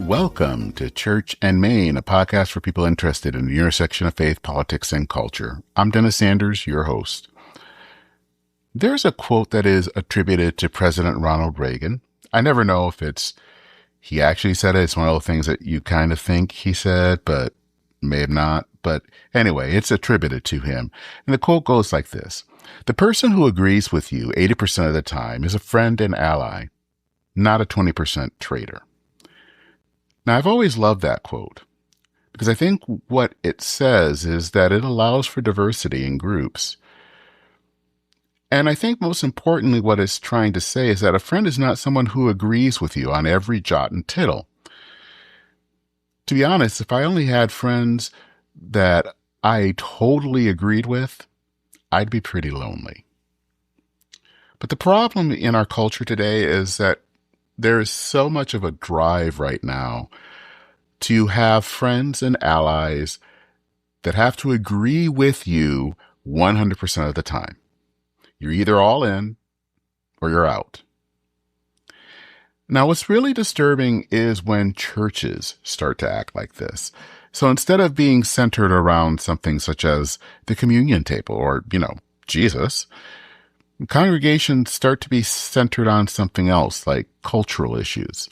Welcome to Church and Main, a podcast for people interested in the intersection of faith, politics, and culture. I'm Dennis Sanders, your host. There's a quote that is attributed to President Ronald Reagan. I never know if he actually said it. It's one of those things that you kind of think he said, but may have not. But anyway, it's attributed to him. And the quote goes like this: "The person who agrees with you 80% of the time is a friend and ally, not a 20% traitor." Now, I've always loved that quote because I think what it says is that it allows for diversity in groups. And I think most importantly, what it's trying to say is that a friend is not someone who agrees with you on every jot and tittle. To be honest, if I only had friends that I totally agreed with, I'd be pretty lonely. But the problem in our culture today is that there is so much of a drive right now to have friends and allies that have to agree with you 100% of the time. You're either all in or you're out. Now, what's really disturbing is when churches start to act like this. So instead of being centered around something such as the communion table or, Jesus, congregations start to be centered on something else like cultural issues.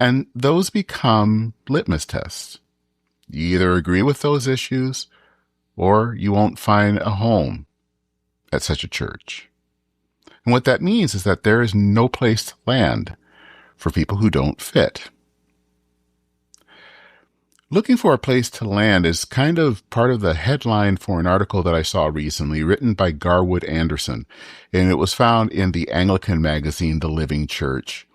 And those become litmus tests. You either agree with those issues or you won't find a home at such a church. And what that means is that there is no place to land for people who don't fit. Looking for a place to land is kind of part of the headline for an article that I saw recently written by Garwood Anderson, and it was found in the Anglican magazine, The Living Church.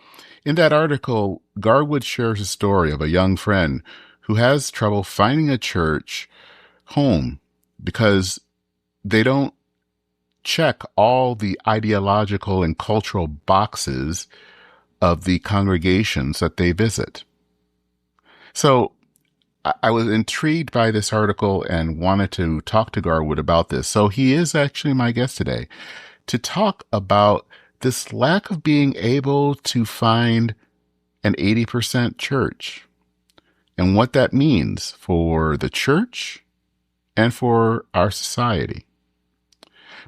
In that article, Garwood shares a story of a young friend who has trouble finding a church home because they don't check all the ideological and cultural boxes of the congregations that they visit. So I was intrigued by this article and wanted to talk to Garwood about this. So he is actually my guest today to talk about this lack of being able to find an 80% church and what that means for the church and for our society.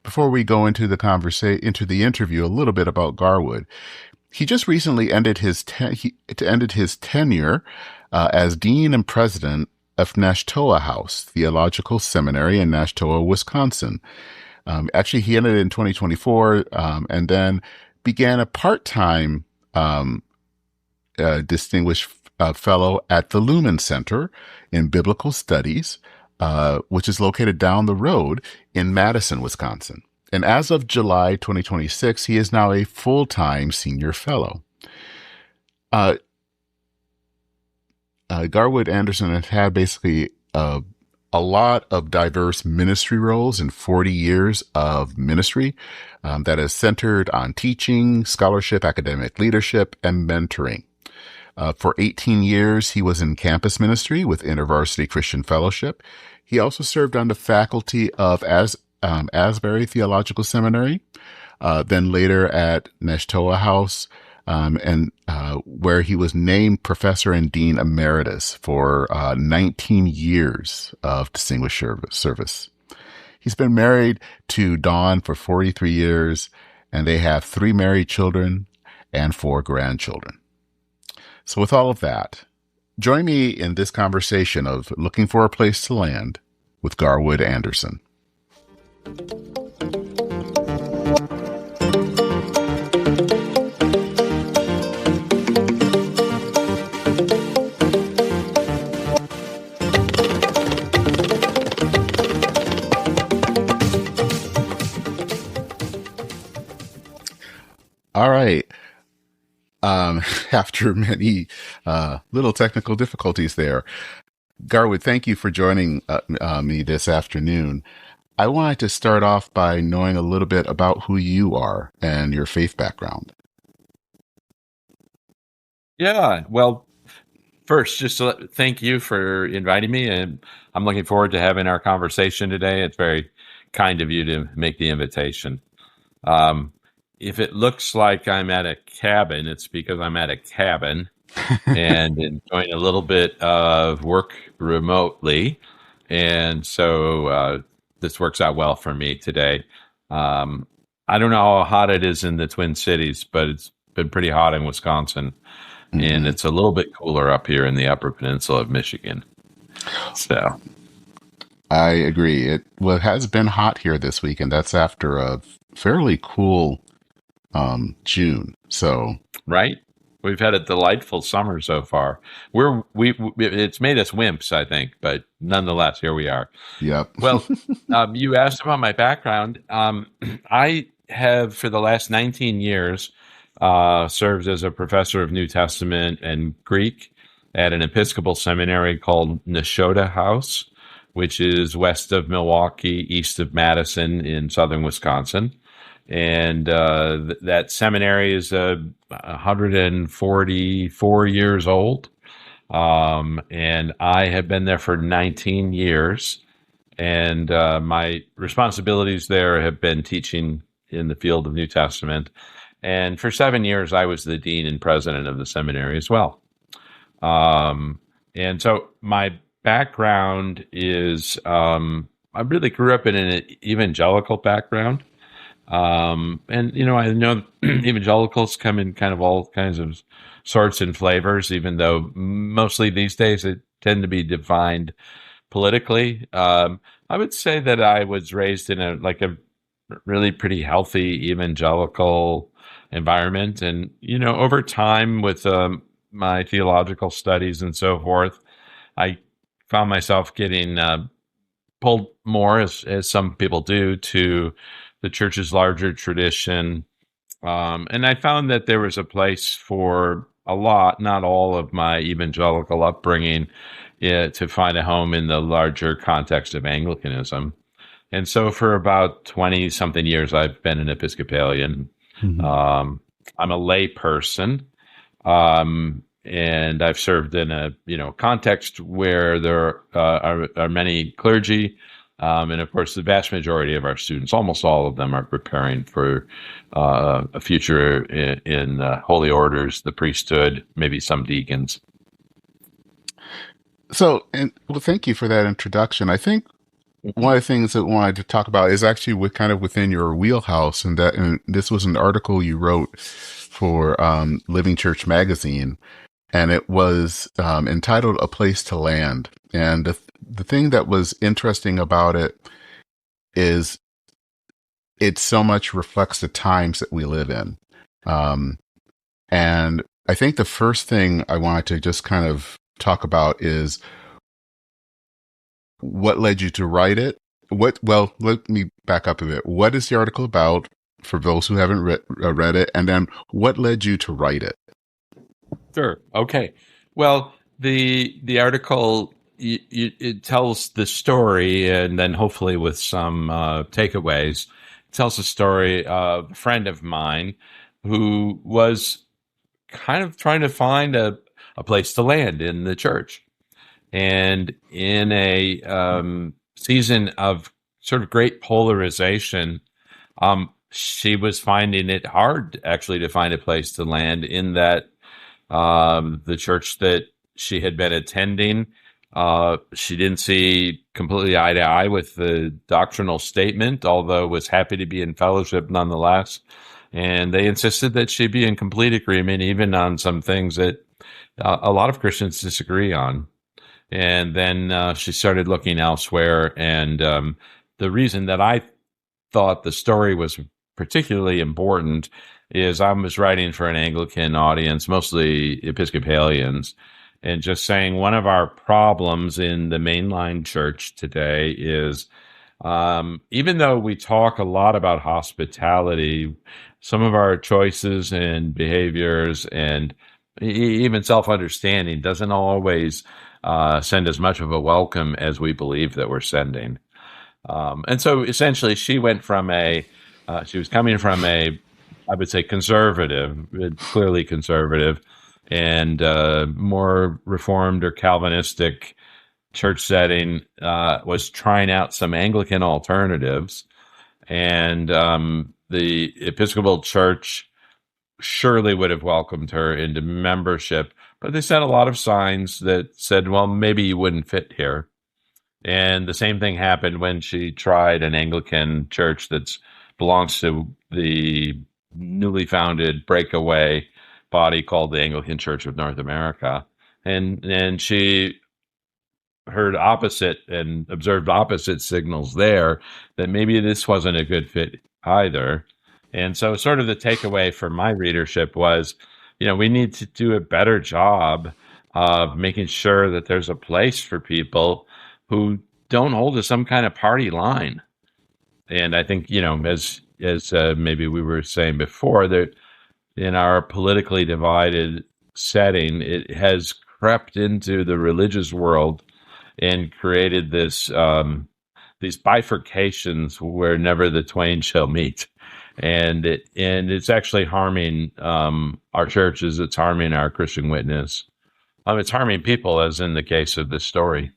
Before we go into the interview, a little bit about Garwood. He just recently ended his tenure as dean and president of Nashotah House, Theological Seminary in Nashotah, Wisconsin. Actually, he ended in 2024 and then began a part-time distinguished fellow at the Lumen Center in Biblical Studies, which is located down the road in Madison, Wisconsin. And as of July 2026, he is now a full-time senior fellow. Garwood Anderson has had basically a lot of diverse ministry roles in 40 years of ministry that is centered on teaching, scholarship, academic leadership, and mentoring. For 18 years, he was in campus ministry with InterVarsity Christian Fellowship. He also served on the faculty of Asbury Theological Seminary, then later at Nashotah House, and where he was named professor and dean emeritus for 19 years of distinguished service. He's been married to Dawn for 43 years, and they have 3 married children and 4 grandchildren. So with all of that, join me in this conversation of looking for a place to land with Garwood Anderson. All right. After many little technical difficulties there, Garwood, thank you for joining me this afternoon. I wanted to start off by knowing a little bit about who you are and your faith background. Yeah, well, first, just to thank you for inviting me, and I'm looking forward to having our conversation today. It's very kind of you to make the invitation. If it looks like I'm at a cabin, it's because I'm at a cabin and enjoying a little bit of work remotely. And so this works out well for me today. Um, I don't know how hot it is in the Twin Cities, but it's been pretty hot in Wisconsin. And Hmm. it's a little bit cooler up here in the Upper Peninsula of Michigan. So, I agree. It has been hot here this week, and that's after a fairly cool June. So, right? We've had a delightful summer so far. It's made us wimps, I think, but nonetheless, here we are. yep. Well, you asked about my background. I have, for the last 19 years, served as a professor of New Testament and Greek at an Episcopal seminary called Nashotah House, which is west of Milwaukee, east of Madison in southern Wisconsin. And that seminary is 144 years old. And I have been there for 19 years. And my responsibilities there have been teaching in the field of New Testament. And for 7 years, I was the dean and president of the seminary as well. And so my background is I really grew up in an evangelical background. And, I know evangelicals come in kind of all kinds of sorts and flavors, even though mostly these days it tend to be defined politically. I would say that I was raised in a really pretty healthy evangelical environment. And, over time with my theological studies and so forth, I found myself getting pulled more, as some people do, to the church's larger tradition. And I found that there was a place for a lot, not all of my evangelical upbringing, to find a home in the larger context of Anglicanism. And so for about 20 something years, I've been an Episcopalian. Mhm. I'm a lay person. And I've served in a context where there are many clergy, and of course the vast majority of our students, almost all of them, are preparing for a future in holy orders, the priesthood, maybe some deacons. So, and well, thank you for that introduction. I think one of the things that I wanted to talk about is actually kind of within your wheelhouse, and this was an article you wrote for Living Church magazine, and it was entitled "A Place to Land." And the thing that was interesting about it is it so much reflects the times that we live in. And I think the first thing I wanted to just kind of talk about is what led you to write it. Well, let me back up a bit. What is the article about for those who haven't read it? And then what led you to write it? Sure. Okay. Well, the article it tells the story, and then hopefully with some takeaways, it tells the story of a friend of mine who was kind of trying to find a place to land in the church, and in a season of sort of great polarization, she was finding it hard actually to find a place to land in that the church that she had been attending, she didn't see completely eye to eye with the doctrinal statement, although was happy to be in fellowship nonetheless. And they insisted that she be in complete agreement, even on some things that a lot of Christians disagree on. And then she started looking elsewhere. And the reason that I thought the story was particularly important is I was writing for an Anglican audience, mostly Episcopalians, and just saying one of our problems in the mainline church today is even though we talk a lot about hospitality, some of our choices and behaviors and even self-understanding doesn't always send as much of a welcome as we believe that we're sending. And so essentially she went from she was coming from I would say conservative, clearly conservative, and more reformed or Calvinistic church setting, was trying out some Anglican alternatives. And the Episcopal Church surely would have welcomed her into membership, but they set a lot of signs that said, well, maybe you wouldn't fit here. And the same thing happened when she tried an Anglican church that belongs to the newly founded breakaway body called the Anglican Church of North America. And she heard opposite and observed opposite signals there that maybe this wasn't a good fit either. And so sort of the takeaway for my readership was, we need to do a better job of making sure that there's a place for people who don't hold to some kind of party line. And I think, as maybe we were saying before, that in our politically divided setting, it has crept into the religious world and created these bifurcations where never the twain shall meet. And it's actually harming our churches. It's harming our Christian witness. It's harming people, as in the case of this story.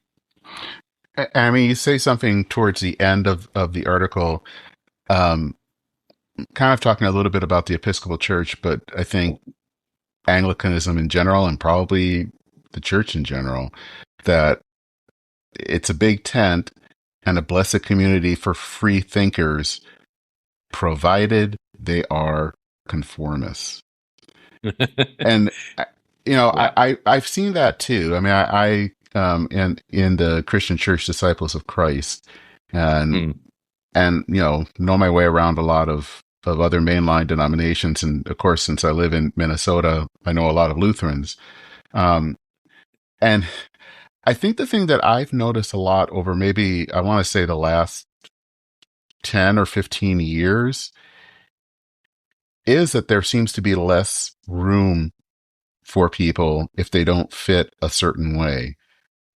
I mean, you say something towards the end of the article, kind of talking a little bit about the Episcopal Church, but I think Anglicanism in general, and probably the church in general, that it's a big tent and a blessed community for free thinkers, provided they are conformists. And, yeah. I've seen that too. I mean, I in the Christian Church Disciples of Christ, and know my way around a lot of other mainline denominations. And of course, since I live in Minnesota, I know a lot of Lutherans. And I think the thing that I've noticed a lot over maybe, I want to say the last 10 or 15 years, is that there seems to be less room for people if they don't fit a certain way.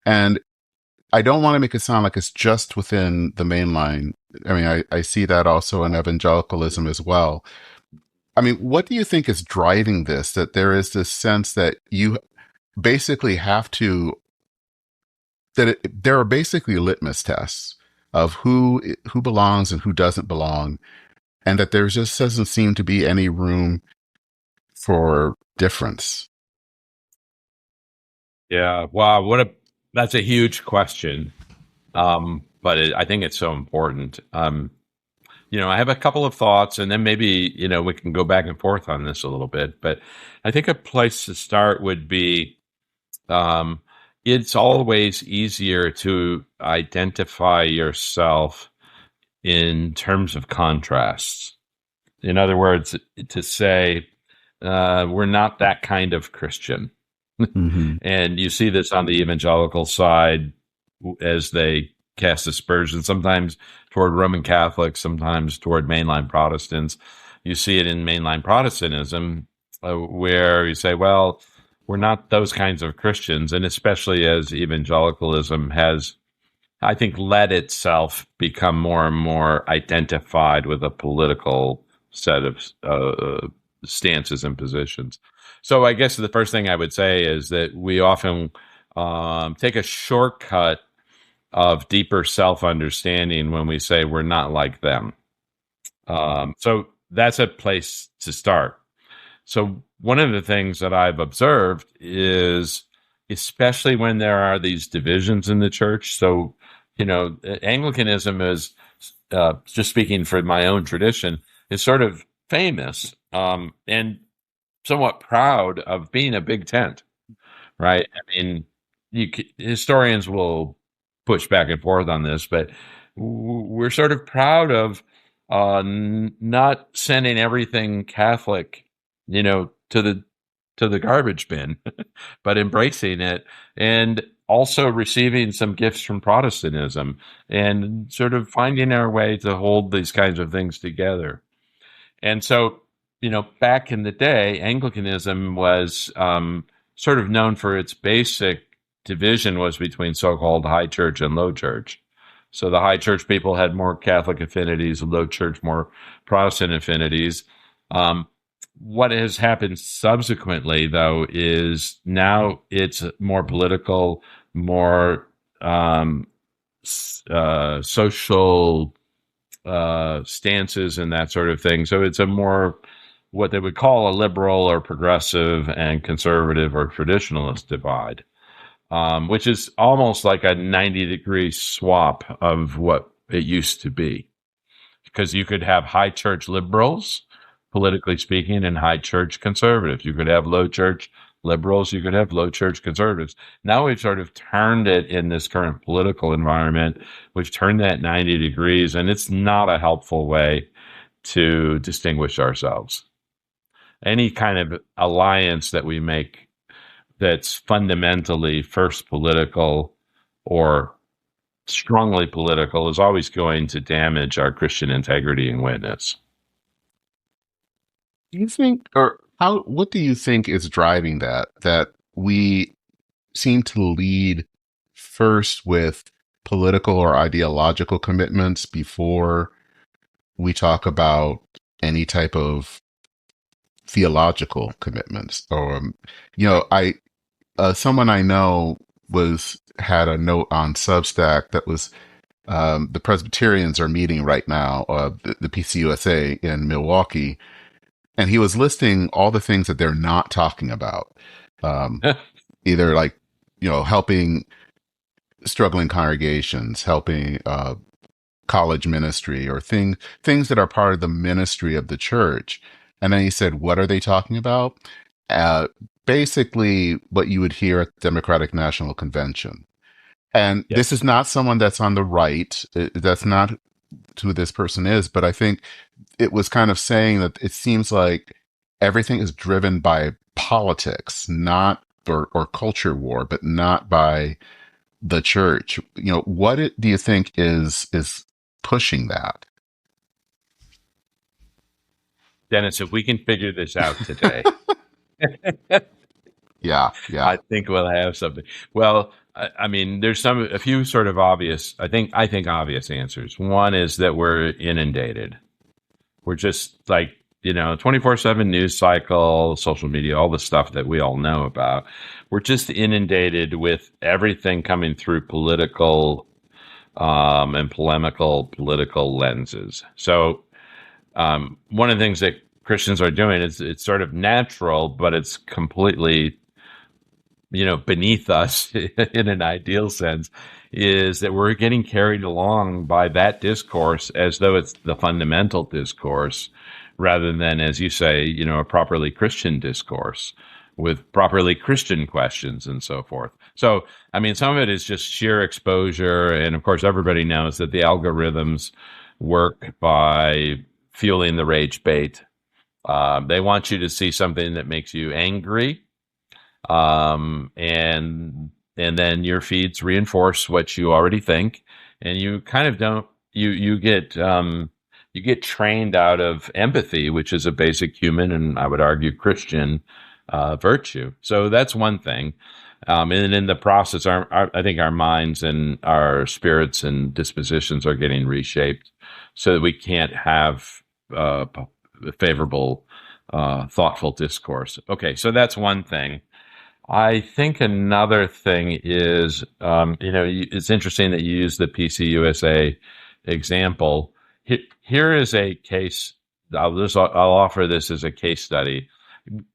And I don't want to make it sound like it's just within the mainline. I mean, I see that also in evangelicalism as well. I mean, what do you think is driving this? That there is this sense that you basically have to, there are basically litmus tests of who belongs and who doesn't belong, and that there just doesn't seem to be any room for difference. Yeah, wow, that's a huge question, but I think it's so important. I have a couple of thoughts, and then maybe we can go back and forth on this a little bit. But I think a place to start would be, it's always easier to identify yourself in terms of contrasts. In other words, to say, we're not that kind of Christian. Mm-hmm. And you see this on the evangelical side as they cast aspersions, sometimes toward Roman Catholics, sometimes toward mainline Protestants. You see it in mainline Protestantism, where you say, well, we're not those kinds of Christians. And especially as evangelicalism has, I think, let itself become more and more identified with a political set of stances and positions. So I guess the first thing I would say is that we often take a shortcut of deeper self-understanding when we say we're not like them. So that's a place to start. So one of the things that I've observed is, especially when there are these divisions in the church. So, Anglicanism is, just speaking for my own tradition, is sort of famous and somewhat proud of being a big tent, right? I mean, historians will push back and forth on this, but we're sort of proud of not sending everything Catholic, to the garbage bin, but embracing it, and also receiving some gifts from Protestantism, and sort of finding our way to hold these kinds of things together. And so, back in the day, Anglicanism was sort of known for its basic division was between so-called high church and low church. So the high church people had more Catholic affinities, low church more Protestant affinities. What has happened subsequently, though, is now it's more political, more social stances and that sort of thing. So it's a more what they would call a liberal or progressive and conservative or traditionalist divide, which is almost like a 90-degree swap of what it used to be. Because you could have high church liberals, politically speaking, and high church conservatives. You could have low church liberals. You could have low church conservatives. Now we've sort of turned it in this current political environment. We've turned that 90 degrees, and it's not a helpful way to distinguish ourselves. Any kind of alliance that we make that's fundamentally first political or strongly political is always going to damage our Christian integrity and witness. Do you think, or what do you think is driving that we seem to lead first with political or ideological commitments before we talk about any type of theological commitments? Or, someone I know had a note on Substack that was, the Presbyterians are meeting right now, the PCUSA in Milwaukee, and he was listing all the things that they're not talking about, either like, helping struggling congregations, helping college ministry, or things that are part of the ministry of the church. And then he said, what are they talking about? Basically what you would hear at the Democratic National Convention. And Yes. This is not someone that's on the right. That's not who this person is. But I think it was kind of saying that it seems like everything is driven by politics, or culture war, but not by the church. What do you think is pushing that? Dennis, if we can figure this out today, Yeah. I think we'll have something. Well, I mean, there's a few sort of obvious, I think obvious answers. One is that we're inundated. We're just like, 24/7 news cycle, social media, all the stuff that we all know about. We're just inundated with everything coming through political and polemical political lenses. So one of the things that Christians are doing is it's sort of natural, but it's completely, beneath us in an ideal sense, is that we're getting carried along by that discourse as though it's the fundamental discourse, rather than, as you say, a properly Christian discourse with properly Christian questions and so forth. So, I mean, some of it is just sheer exposure. And of course, everybody knows that the algorithms work by fueling the rage bait. They want you to see something that makes you angry. And then your feeds reinforce what you already think. And you kind of don't, you get trained out of empathy, which is a basic human and I would argue Christian virtue. So that's one thing. And in the process, I think our minds and our spirits and dispositions are getting reshaped so that we can't have favorable, thoughtful discourse. Okay, so that's one thing. I think another thing is, it's interesting that you use the PCUSA example. Here is a case. I'll offer this as a case study,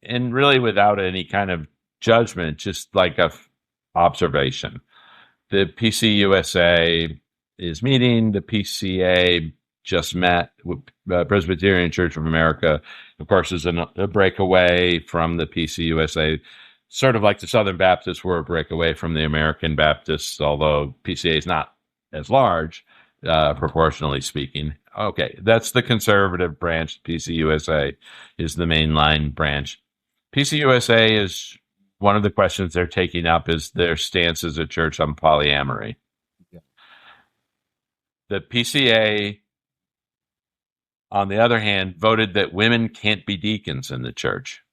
and really without any kind of judgment, just like a observation. The PCUSA is meeting. The PCA just met. Presbyterian Church of America, of course, is a breakaway from the PCUSA. Sort of like the Southern Baptists were a breakaway from the American Baptists, although PCA is not as large, proportionally speaking. Okay, that's the conservative branch. PCUSA is the mainline branch. PCUSA is one of the questions they're taking up is their stance as a church on polyamory. Yeah. The PCA, on the other hand, voted that women can't be deacons in the church.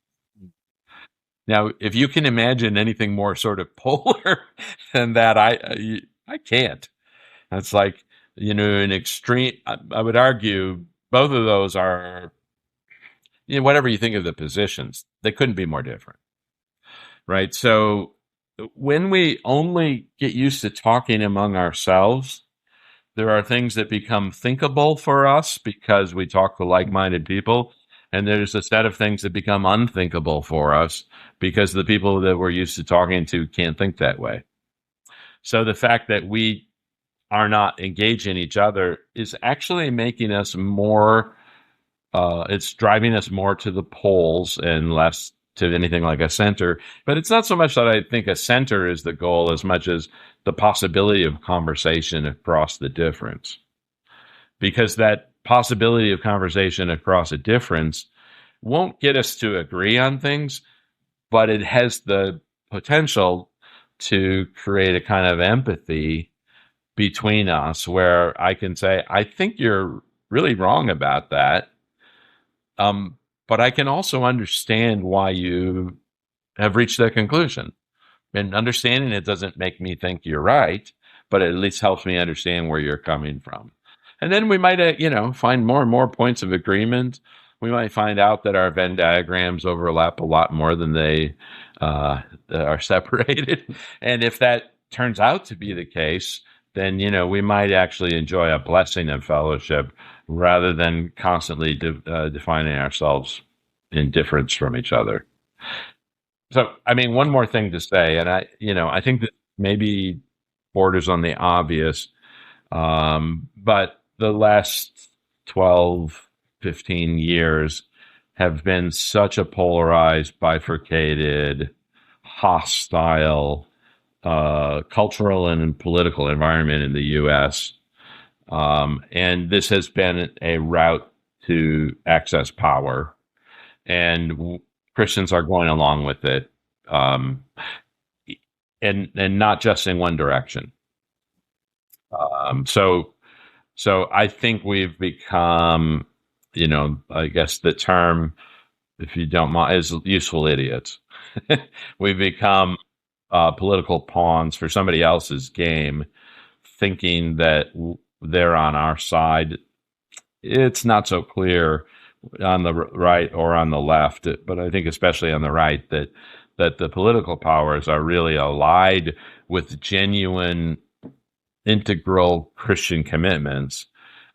Now, if you can imagine anything more sort of polar than that, I can't. It's like, an extreme, I would argue both of those are, whatever you think of the positions, they couldn't be more different, right? So when we only get used to talking among ourselves, there are things that become thinkable for us because we talk to like-minded people. And there's a set of things that become unthinkable for us because the people that we're used to talking to can't think that way. So the fact that we are not engaging each other is actually making us more, it's driving us more to the poles and less to anything like a center. But it's not so much that I think a center is the goal as much as the possibility of conversation across the difference. Because that possibility of conversation across a difference won't get us to agree on things, but it has the potential to create a kind of empathy between us where I can say, I think you're really wrong about that. But I can also understand why you have reached that conclusion. And understanding it doesn't make me think you're right, but it at least helps me understand where you're coming from. And then we might, find more and more points of agreement. We might find out that our Venn diagrams overlap a lot more than they are separated. And if that turns out to be the case, then, we might actually enjoy a blessing of fellowship rather than constantly defining ourselves in difference from each other. So, I mean, one more thing to say, and I think that maybe borders on the obvious, but the last 12, 15 years have been such a polarized, bifurcated, hostile, cultural and political environment in the U.S. And this has been a route to access power, and Christians are going along with it, and not just in one direction. So I think we've become, I guess the term, if you don't mind, is useful idiots. We've become political pawns for somebody else's game, thinking that they're on our side. It's not so clear on the right or on the left, but I think especially on the right that the political powers are really allied with genuine integral Christian commitments.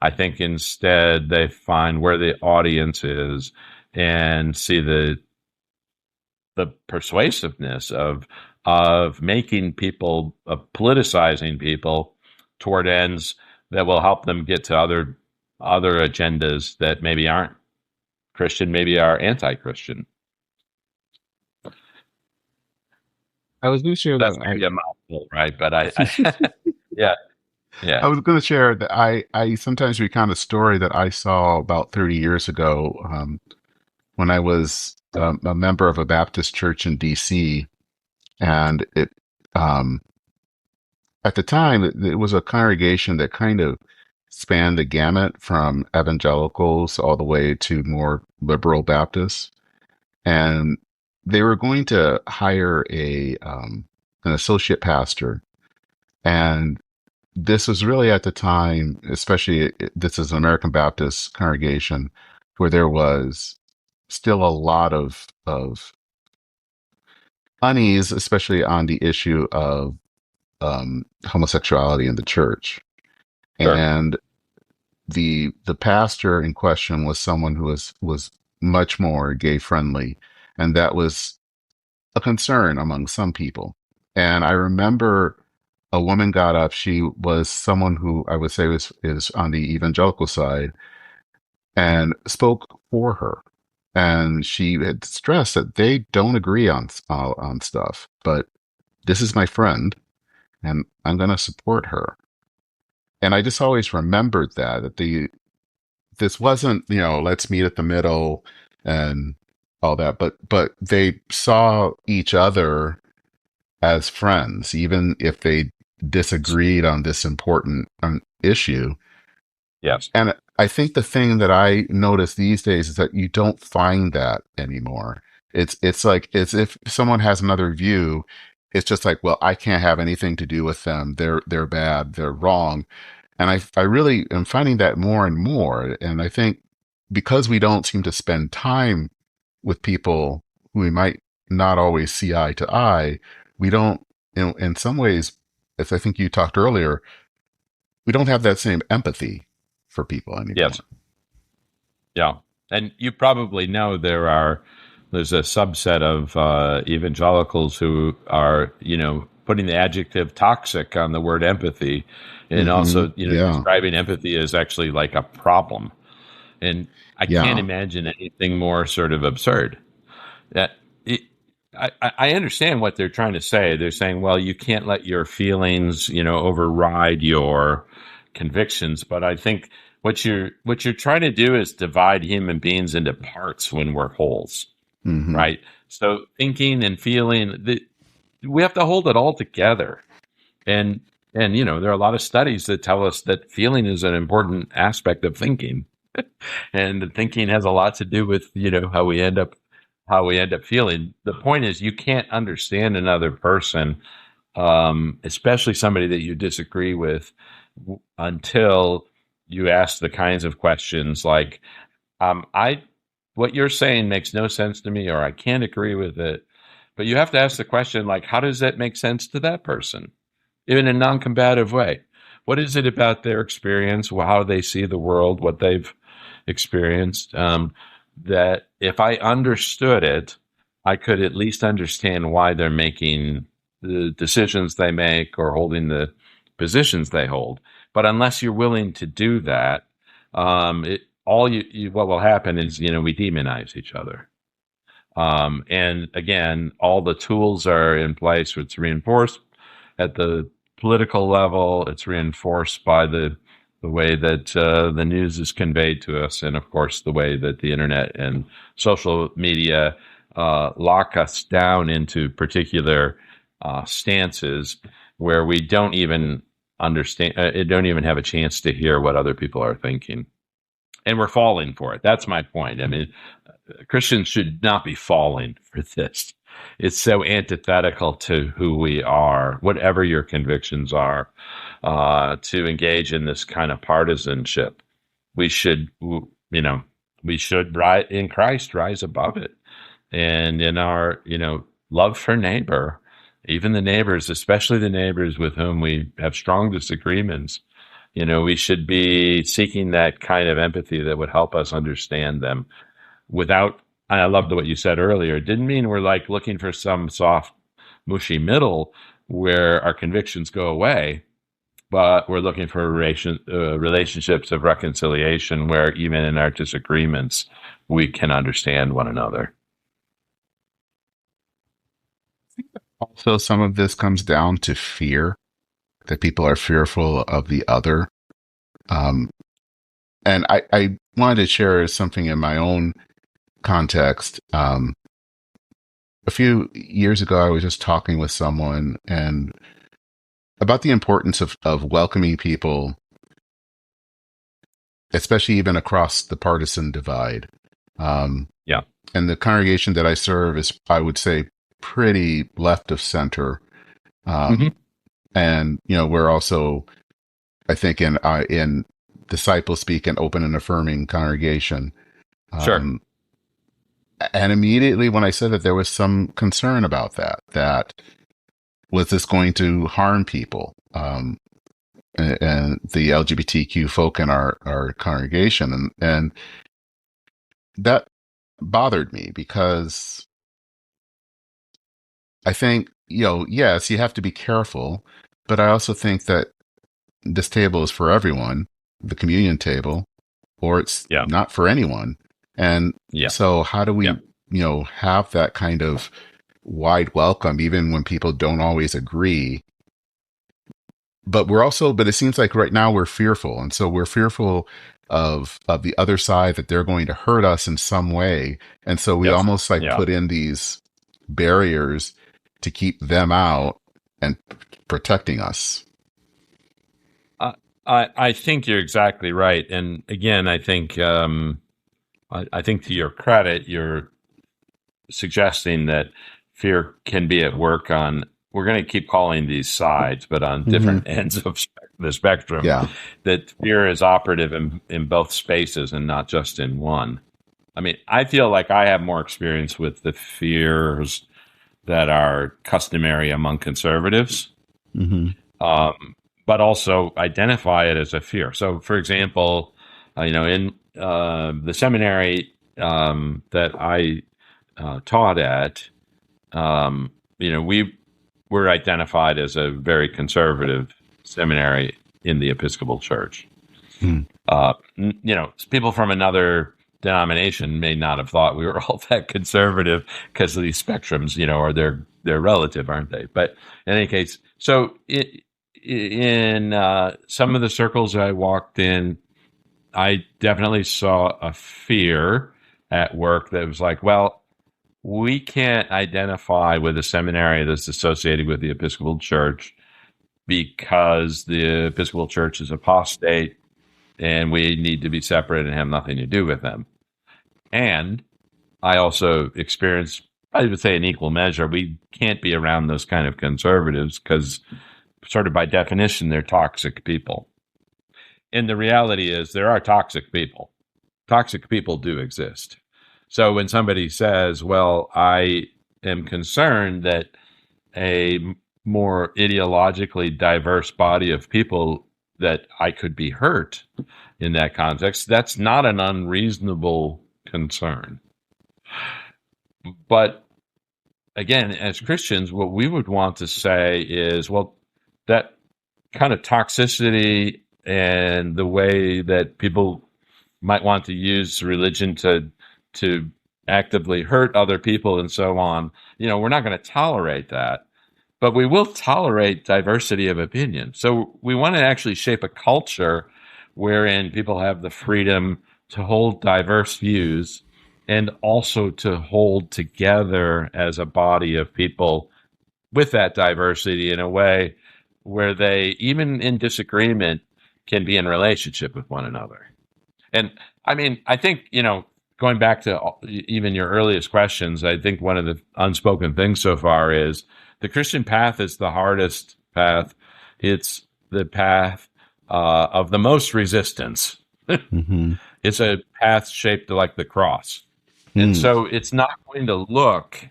I think instead they find where the audience is and see the persuasiveness of making people, politicizing people toward ends that will help them get to other agendas that maybe aren't Christian, maybe are anti-Christian. I was going to share That's that. maybe a mouthful, right? But yeah. I was going to share that I sometimes recount a story that I saw about 30 years ago when I was a member of a Baptist church in D.C. And it at the time it was a congregation that kind of spanned the gamut from evangelicals all the way to more liberal Baptists, and they were going to hire an associate pastor, and this was really at the time, especially this is an American Baptist congregation where there was still a lot of unease, especially on the issue of homosexuality in the church. Sure. And the pastor in question was someone who was much more gay friendly, and that was a concern among some people. And I remember a woman got up. She was someone who I would say is on the evangelical side, and spoke for her. And she had stressed that they don't agree on stuff, but this is my friend, and I'm going to support her. And I just always remembered that this wasn't, let's meet at the middle and all that, but they saw each other as friends, even if they disagreed on this important issue. Yes. And I think the thing that I notice these days is that you don't find that anymore. It's like as if someone has another view, it's just like, well, I can't have anything to do with them. They're bad. They're wrong. And I really am finding that more and more. And I think because we don't seem to spend time with people who we might not always see eye to eye, we don't, in some ways, as I think you talked earlier, we don't have that same empathy for people anymore. Yes. Yeah. And you probably know there's a subset of evangelicals who are, putting the adjective toxic on the word empathy, and also, Yeah. describing empathy as actually like a problem. And I can't Yeah. imagine anything more sort of absurd. That it, I understand what they're trying to say. They're saying, well, you can't let your feelings, override your convictions. But I think what you're trying to do is divide human beings into parts when we're wholes, Hmm. right? So thinking and feeling, we have to hold it all together. And there are a lot of studies that tell us that feeling is an important aspect of thinking, and thinking has a lot to do with how we end up feeling. The point is, you can't understand another person, especially somebody that you disagree with, until you ask the kinds of questions like, I what you're saying makes no sense to me, or I can't agree with it. But you have to ask the question, like, how does that make sense to that person, in a non-combative way? What is it about their experience, how they see the world, what they've experienced, that if I understood it, I could at least understand why they're making the decisions they make or holding the positions they hold. But unless you're willing to do that, what will happen is, we demonize each other. And again, all the tools are in place. It's reinforced at the political level. It's reinforced by the way that the news is conveyed to us, and of course, the way that the internet and social media lock us down into particular stances where we don't even understand, don't even have a chance to hear what other people are thinking, and we're falling for it. That's my point. I mean, Christians should not be falling for this. It's so antithetical to who we are, whatever your convictions are, to engage in this kind of partisanship. We should, in Christ, rise above it. And in our, love for neighbor, even the neighbors, especially the neighbors with whom we have strong disagreements, we should be seeking that kind of empathy that would help us understand them without. I loved what you said earlier. It didn't mean we're like looking for some soft, mushy middle where our convictions go away, but we're looking for relationships of reconciliation where even in our disagreements, we can understand one another. Also, some of this comes down to fear, that people are fearful of the other. And I wanted to share something in my own context. A few years ago, I was just talking with someone and about the importance of welcoming people, especially even across the partisan divide. Yeah. And the congregation that I serve is, I would say, pretty left of center. And, we're also, I think, in disciple speak, an open and affirming congregation. Sure. And immediately when I said that, there was some concern about that was this going to harm people, and the LGBTQ folk in our congregation. And that bothered me because I think, yes, you have to be careful, but I also think that this table is for everyone, the communion table, or it's not for anyone. And so how do we, have that kind of wide welcome, even when people don't always agree? But it seems like right now we're fearful. And so we're fearful of the other side, that they're going to hurt us in some way. And so we almost put in these barriers to keep them out and protecting us. I think you're exactly right. And again, I think to your credit, you're suggesting that fear can be at work on, we're going to keep calling these sides, but on different ends of the spectrum, that fear is operative in both spaces and not just in one. I mean, I feel like I have more experience with the fears that are customary among conservatives, but also identify it as a fear. So, for example, in the seminary, that I taught at, we were identified as a very conservative seminary in the Episcopal Church. Hmm. People from another denomination may not have thought we were all that conservative because of these spectrums, or they're relative, aren't they? But in any case, so in some of the circles I walked in, I definitely saw a fear at work that was like, well, we can't identify with a seminary that's associated with the Episcopal Church because the Episcopal Church is apostate and we need to be separate and have nothing to do with them. And I also experienced, I would say in equal measure, we can't be around those kind of conservatives because sort of by definition, they're toxic people. And the reality is there are toxic people. Toxic people do exist. So when somebody says, well, I am concerned that a more ideologically diverse body of people, that I could be hurt in that context, that's not an unreasonable concern. But again, as Christians, what we would want to say is, well, that kind of toxicity and the way that people might want to use religion to actively hurt other people and so on, we're not going to tolerate that. But we will tolerate diversity of opinion. So we want to actually shape a culture wherein people have the freedom to hold diverse views and also to hold together as a body of people with that diversity in a way where they, even in disagreement, can be in relationship with one another. And I mean, I think, going back to even your earliest questions, I think one of the unspoken things so far is the Christian path is the hardest path. It's the path of the most resistance. Mm-hmm. It's a path shaped like the cross. And so it's not going to look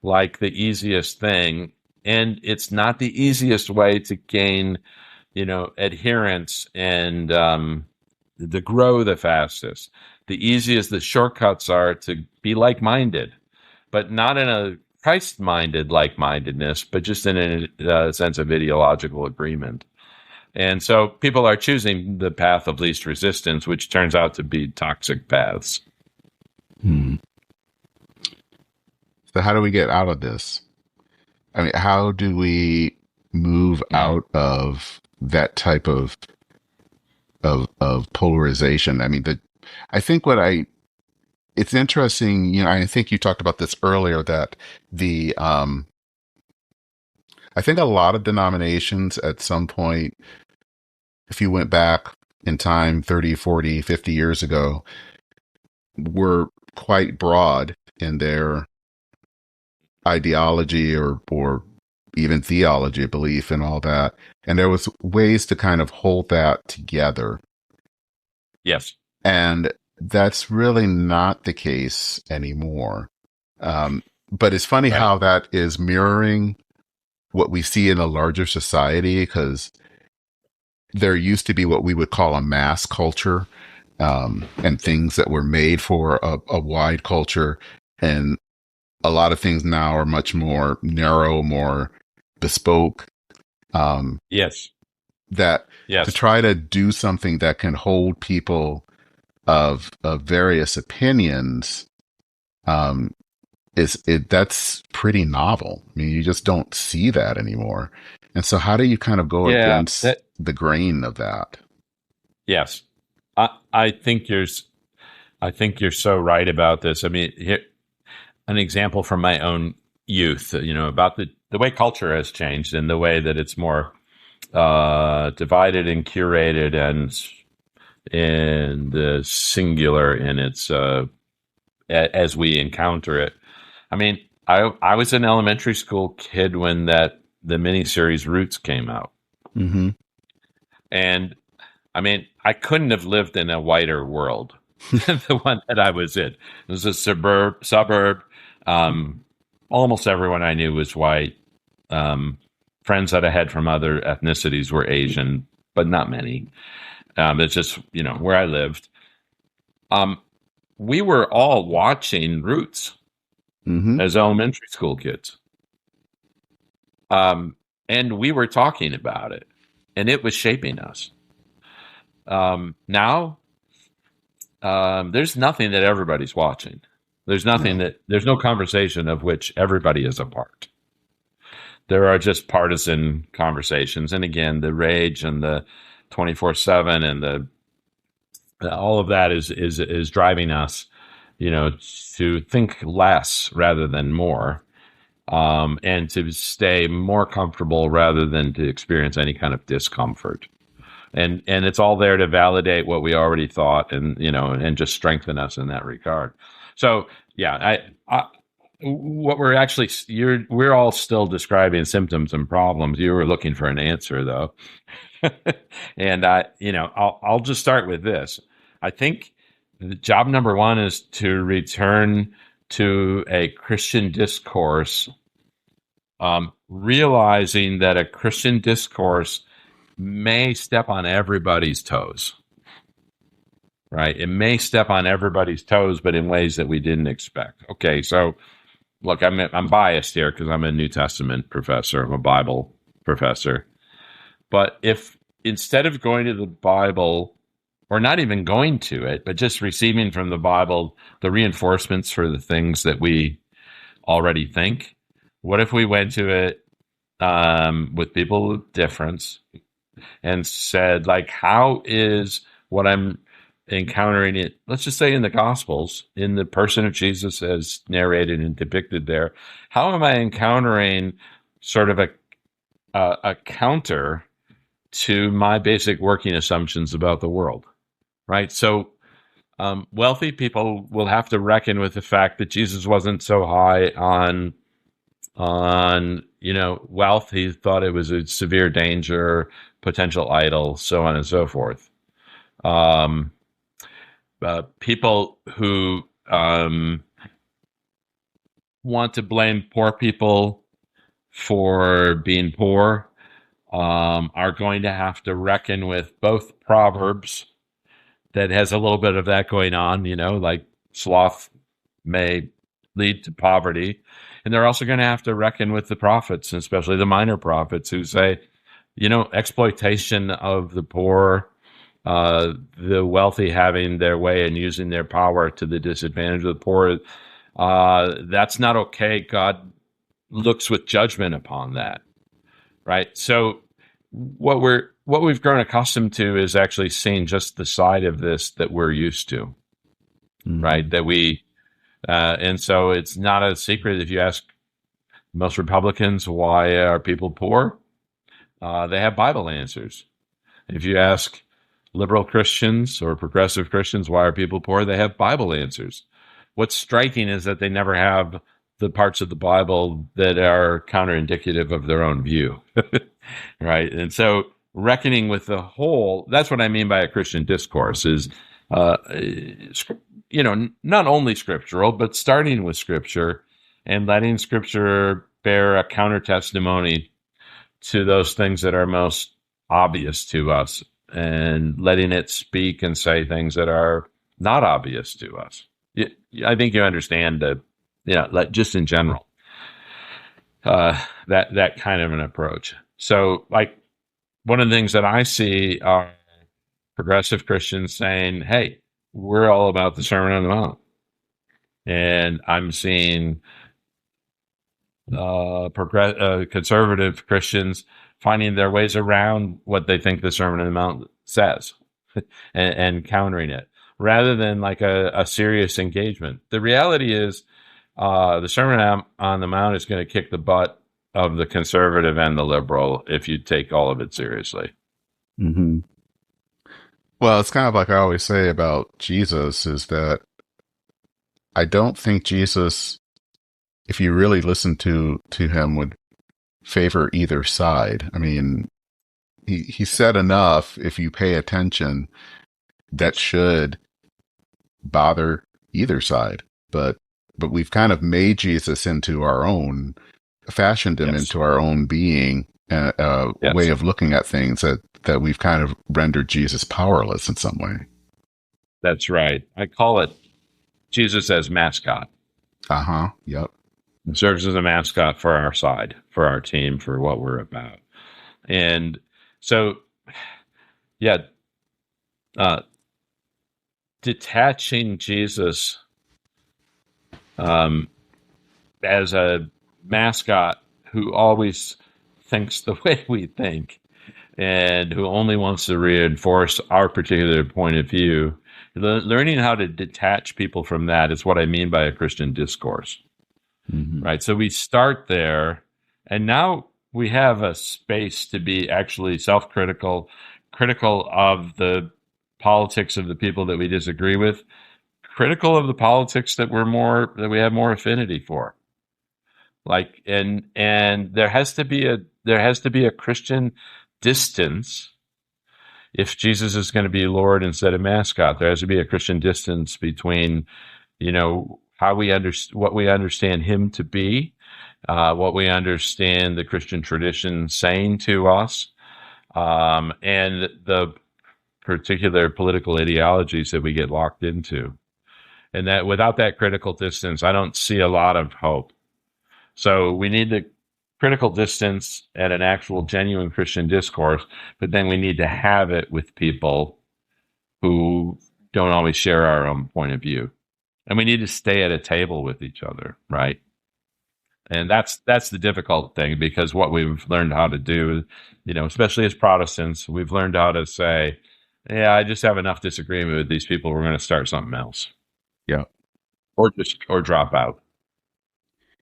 like the easiest thing. And it's not the easiest way to gain, adherence and to grow the fastest. The easiest, the shortcuts are to be like-minded, but not in a Christ-minded like-mindedness, but just in a sense of ideological agreement. And so people are choosing the path of least resistance, which turns out to be toxic paths. So how do we get out of this? I mean, how do we move out of that type of polarization? I mean, it's interesting, I think you talked about this earlier, that I think a lot of denominations at some point, if you went back in time 30, 40, 50 years ago, were quite broad in their ideology or even theology, belief and all that. And there was ways to kind of hold that together. Yes. And that's really not the case anymore. But it's funny how that is mirroring what we see in a larger society, because there used to be what we would call a mass culture, and things that were made for a wide culture. And a lot of things now are much more narrow, more bespoke. Yes. To try to do something that can hold people of various opinions, that's pretty novel. I mean, you just don't see that anymore. And so how do you kind of go against the grain of that? Yes. I think you're so right about this. I mean, here, an example from my own youth, about the way culture has changed and the way that it's more divided and curated and singular in its as we encounter it. I mean, I was an elementary school kid when the miniseries Roots came out. Mm-hmm. And I mean, I couldn't have lived in a whiter world than the one that I was in. It was a suburb. Almost everyone I knew was white. Friends that I had from other ethnicities were Asian, but not many. It's just, where I lived. we were all watching Roots Mm-hmm. as elementary school kids. And we were talking about it, and it was shaping us. Now, there's nothing that everybody's watching. There's nothing there's no conversation of which everybody is a part. There are just partisan conversations. And again, the rage and the 24/7 and all of that is driving us, to think less rather than more, and to stay more comfortable rather than to experience any kind of discomfort. And it's all there to validate what we already thought, and just strengthen us in that regard. So yeah, what we're all still describing symptoms and problems. You were looking for an answer though. And I'll just start with this. I think job number one is to return to a Christian discourse, realizing that a Christian discourse may step on everybody's toes, right? It may step on everybody's toes, but in ways that we didn't expect. Okay, so look, I'm biased here because I'm a New Testament professor, I'm a Bible professor. But if instead of going to the Bible, or not even going to it, but just receiving from the Bible the reinforcements for the things that we already think, what if we went to it with people with difference and said, like, how is what I'm encountering it, let's just say in the Gospels, in the person of Jesus as narrated and depicted there, how am I encountering sort of a counter to my basic working assumptions about the world, right? So wealthy people will have to reckon with the fact that Jesus wasn't so high on wealth. He thought it was a severe danger, potential idol, so on and so forth. People who want to blame poor people for being poor are going to have to reckon with both Proverbs that has a little bit of that going on, like sloth may lead to poverty. And they're also going to have to reckon with the prophets, especially the minor prophets, who say, exploitation of the poor, the wealthy having their way and using their power to the disadvantage of the poor, that's not okay. God looks with judgment upon that, right? So what we've grown accustomed to is actually seeing just the side of this that we're used to, right? That we, and so it's not a secret if you ask most Republicans, why are people poor? They have Bible answers. If you ask liberal Christians or progressive Christians, why are people poor? They have Bible answers. What's striking is that they never have the parts of the Bible that are counterindicative of their own view, right? And so reckoning with the whole, that's what I mean by a Christian discourse is, not only scriptural, but starting with Scripture and letting Scripture bear a counter testimony to those things that are most obvious to us, and letting it speak and say things that are not obvious to us. I think you understand that, just in general, that kind of an approach. So, like, one of the things that I see are progressive Christians saying, hey, we're all about the Sermon on the Mount. And I'm seeing conservative Christians finding their ways around what they think the Sermon on the Mount says and countering it, rather than like a serious engagement. The reality is the Sermon on the Mount is going to kick the butt of the conservative and the liberal if you take all of it seriously. Mm-hmm. Well, it's kind of like I always say about Jesus is that I don't think Jesus, if you really listen to him, would favor either side. I mean, he said enough, if you pay attention, that should bother either side. But we've kind of made Jesus into our own, fashioned him into our own being, way of looking at things that we've kind of rendered Jesus powerless in some way. That's right. I call it Jesus as mascot. Yep. It serves as a mascot for our side, for our team, for what we're about. And so, yeah, detaching Jesus as a mascot who always thinks the way we think and who only wants to reinforce our particular point of view. Learning how to detach people from that is what I mean by a Christian discourse, right? So we start there, and now we have a space to be actually self-critical, critical of the politics of the people that we disagree with, critical of the politics that we have more affinity for. Like, and there has to be a Christian distance. If Jesus is going to be Lord instead of mascot, there has to be a Christian distance between, how what we understand him to be, what we understand the Christian tradition saying to us, and the particular political ideologies that we get locked into. And that without that critical distance, I don't see a lot of hope. So we need the critical distance and an actual genuine Christian discourse, but then we need to have it with people who don't always share our own point of view. And we need to stay at a table with each other, right? And that's the difficult thing, because what we've learned how to do, especially as Protestants, we've learned how to say, yeah, I just have enough disagreement with these people, we're going to start something else. Yeah. Or drop out.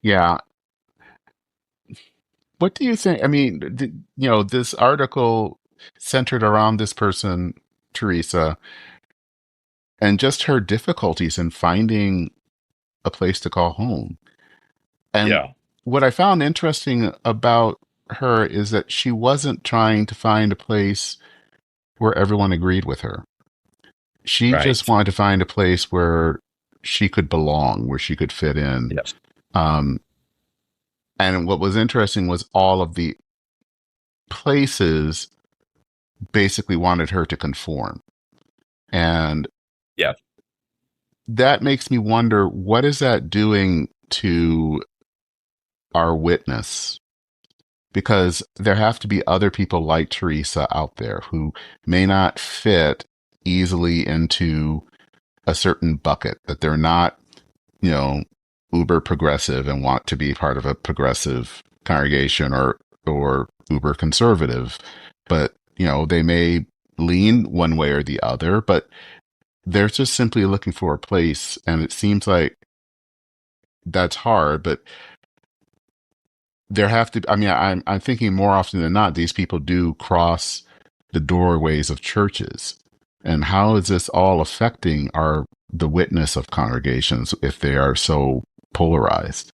Yeah. What do you think? I mean, this article centered around this person, Teresa, and just her difficulties in finding a place to call home. And what I found interesting about her is that she wasn't trying to find a place where everyone agreed with her. She just wanted to find a place where she could belong, where she could fit in. Yes. And what was interesting was all of the places basically wanted her to conform. And that makes me wonder, what is that doing to our witness? Because there have to be other people like Teresa out there who may not fit easily into a certain bucket, that they're not, uber progressive and want to be part of a progressive congregation or uber conservative, but they may lean one way or the other, but they're just simply looking for a place. And it seems like that's hard, but there have to, I'm thinking more often than not, these people do cross the doorways of churches. And how is this all affecting the witness of congregations if they are so polarized?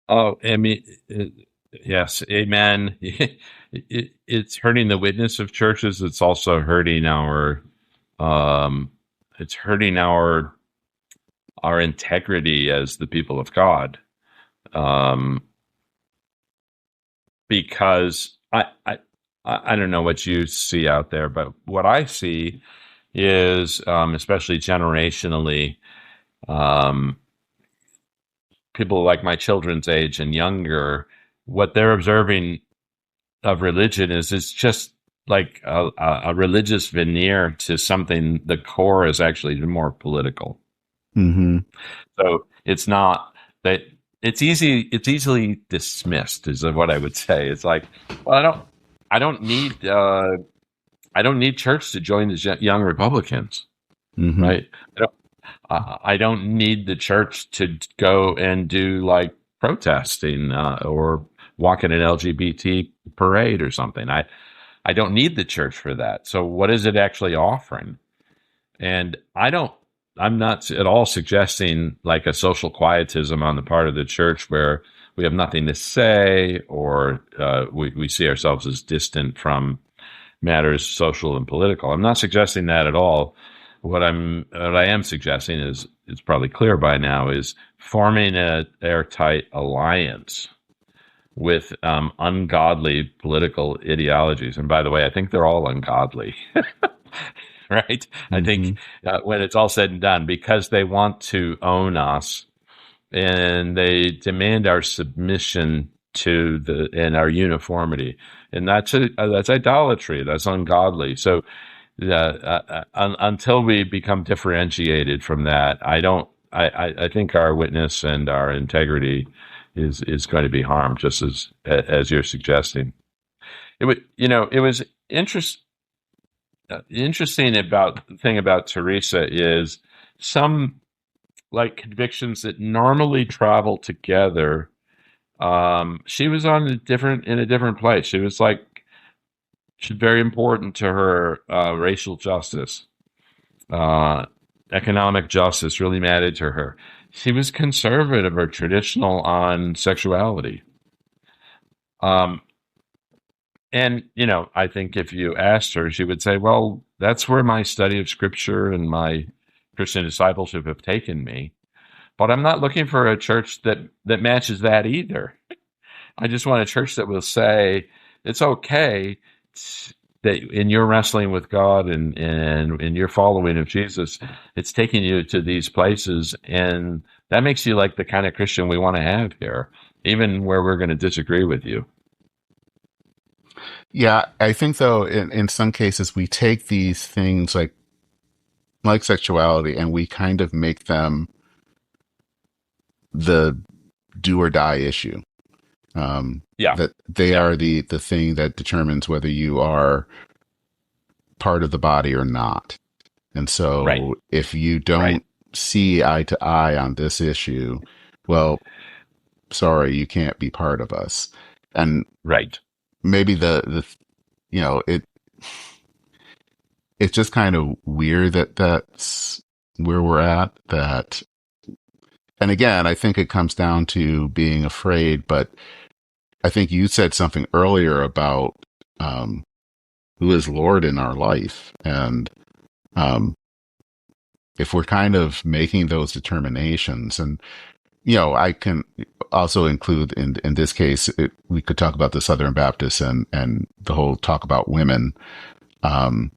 Oh, I mean, yes, amen. It's hurting the witness of churches. It's also hurting our integrity as the people of God. Because I don't know what you see out there, but what I see is, especially generationally, people like my children's age and younger, what they're observing of religion is it's just like a religious veneer to something. The core is actually more political. Mm-hmm. So it's not that it's easily dismissed, is what I would say. It's like, well, I don't need church to join the young Republicans, mm-hmm. right? I don't need the church to go and do like protesting or walk in an LGBT parade or something. I don't need the church for that. So what is it actually offering? And I'm not at all suggesting like a social quietism on the part of the church where we have nothing to say, or we see ourselves as distant from matters social and political. I'm not suggesting that at all. What I am suggesting is, it's probably clear by now, is forming an airtight alliance with ungodly political ideologies. And by the way, I think they're all ungodly. right? I Mm-hmm. think when it's all said and done, because they want to own us and they demand our submission to and our uniformity, and that's idolatry. That's ungodly. So until we become differentiated from that, I think our witness and our integrity is going to be harmed, just as you're suggesting. It was interest, interesting about the thing about Teresa is some like convictions that normally travel together. She was in a different place. She's very important to her. Racial justice, uh, economic justice really mattered to her. She was conservative or traditional on sexuality. Um, and, I think if you asked her, she would say, well, that's where my study of scripture and my Christian discipleship have taken me. But I'm not looking for a church that matches that either. I just want a church that will say it's okay that in your wrestling with God and in your following of Jesus, it's taking you to these places, and that makes you like the kind of Christian we want to have here, even where we're going to disagree with you. Yeah, I think though in some cases we take these things like sexuality and we kind of make them the do or die issue. Yeah. That they are the thing that determines whether you are part of the body or not. And so Right. if you don't Right. see eye to eye on this issue, well, sorry, you can't be part of us. And Right. maybe it's just kind of weird that that's where we're at. That, and again, I think it comes down to being afraid, but I think you said something earlier about who is Lord in our life. And um, if we're kind of making those determinations, and, I can also include in this case, we could talk about the Southern Baptists and the whole talk about women um,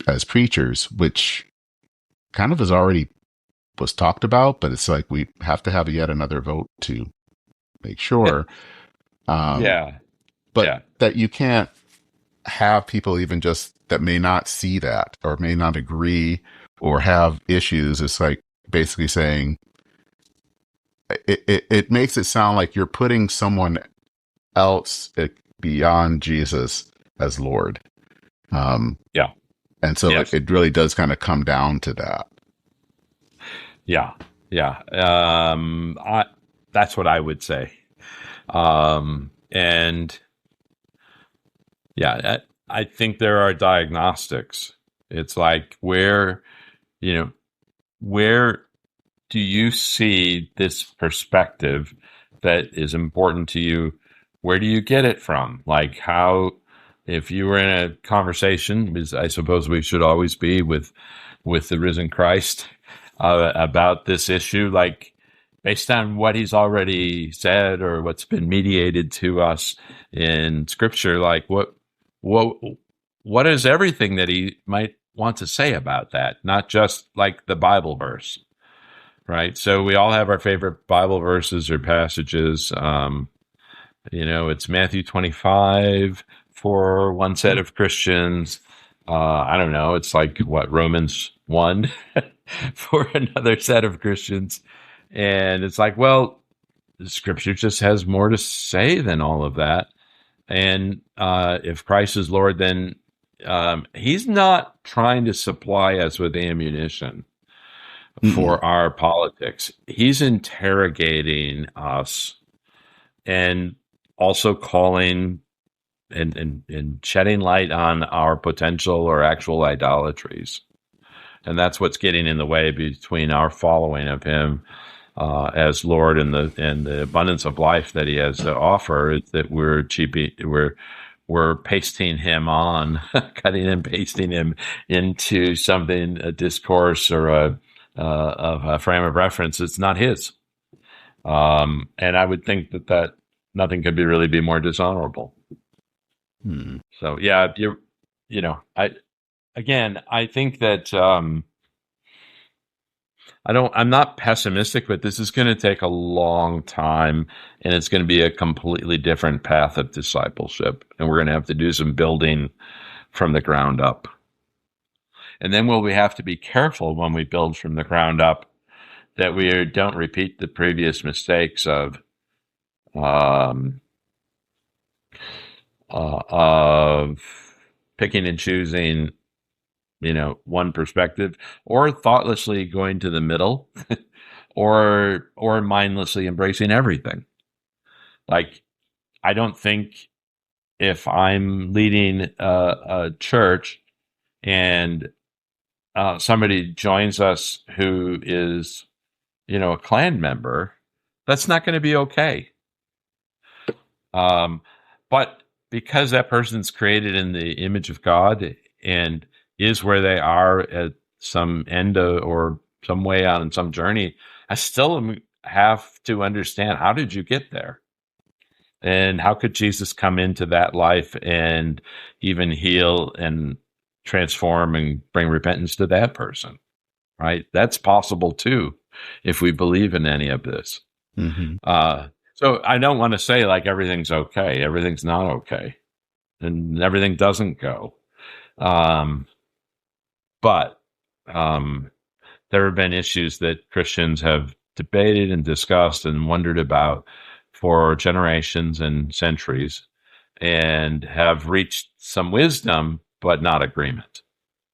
as preachers, which kind of was talked about, but it's like we have to have yet another vote to make sure. Yeah. But Yeah. that you can't have people even just that may not see that or may not agree or have issues. It's like basically saying it makes it sound like you're putting someone else beyond Jesus as Lord. Yeah. And so Yes. it really does kind of come down to that. Yeah. Yeah. That's what I would say. And yeah, I think there are diagnostics. It's like where do you see this perspective that is important to you? Where do you get it from? Like if you were in a conversation, because I suppose we should always be with the risen Christ about this issue, like based on what he's already said or what's been mediated to us in Scripture, like what is everything that he might want to say about that, not just like the Bible verse, right? So we all have our favorite Bible verses or passages. It's Matthew 25 for one set of Christians. I don't know. It's like Romans 1 for another set of Christians. And it's like, well, the Scripture just has more to say than all of that. And if Christ is Lord, then he's not trying to supply us with ammunition for our politics. He's interrogating us and also calling and shedding light on our potential or actual idolatries. And that's what's getting in the way between our following of him as Lord and the abundance of life that he has to offer, is that we're pasting him on, cutting and pasting him into something, a discourse or a frame of reference. It's not his. And I would think that nothing could really be more dishonorable. So yeah, again, I think that I'm not pessimistic, but this is going to take a long time, and it's going to be a completely different path of discipleship, and we're going to have to do some building from the ground up. And then we have to be careful when we build from the ground up that we don't repeat the previous mistakes of picking and choosing, one perspective, or thoughtlessly going to the middle, or mindlessly embracing everything. Like, I don't think if I'm leading a church and somebody joins us who is, a Klan member, that's not going to be okay. But because that person's created in the image of God and is where they are at some end or some way on some journey, I still have to understand, how did you get there? And how could Jesus come into that life and even heal and transform and bring repentance to that person, right? That's possible too, if we believe in any of this. Mm-hmm. So I don't want to say like everything's okay. Everything's not okay. And everything doesn't go. But there have been issues that Christians have debated and discussed and wondered about for generations and centuries, and have reached some wisdom, but not agreement.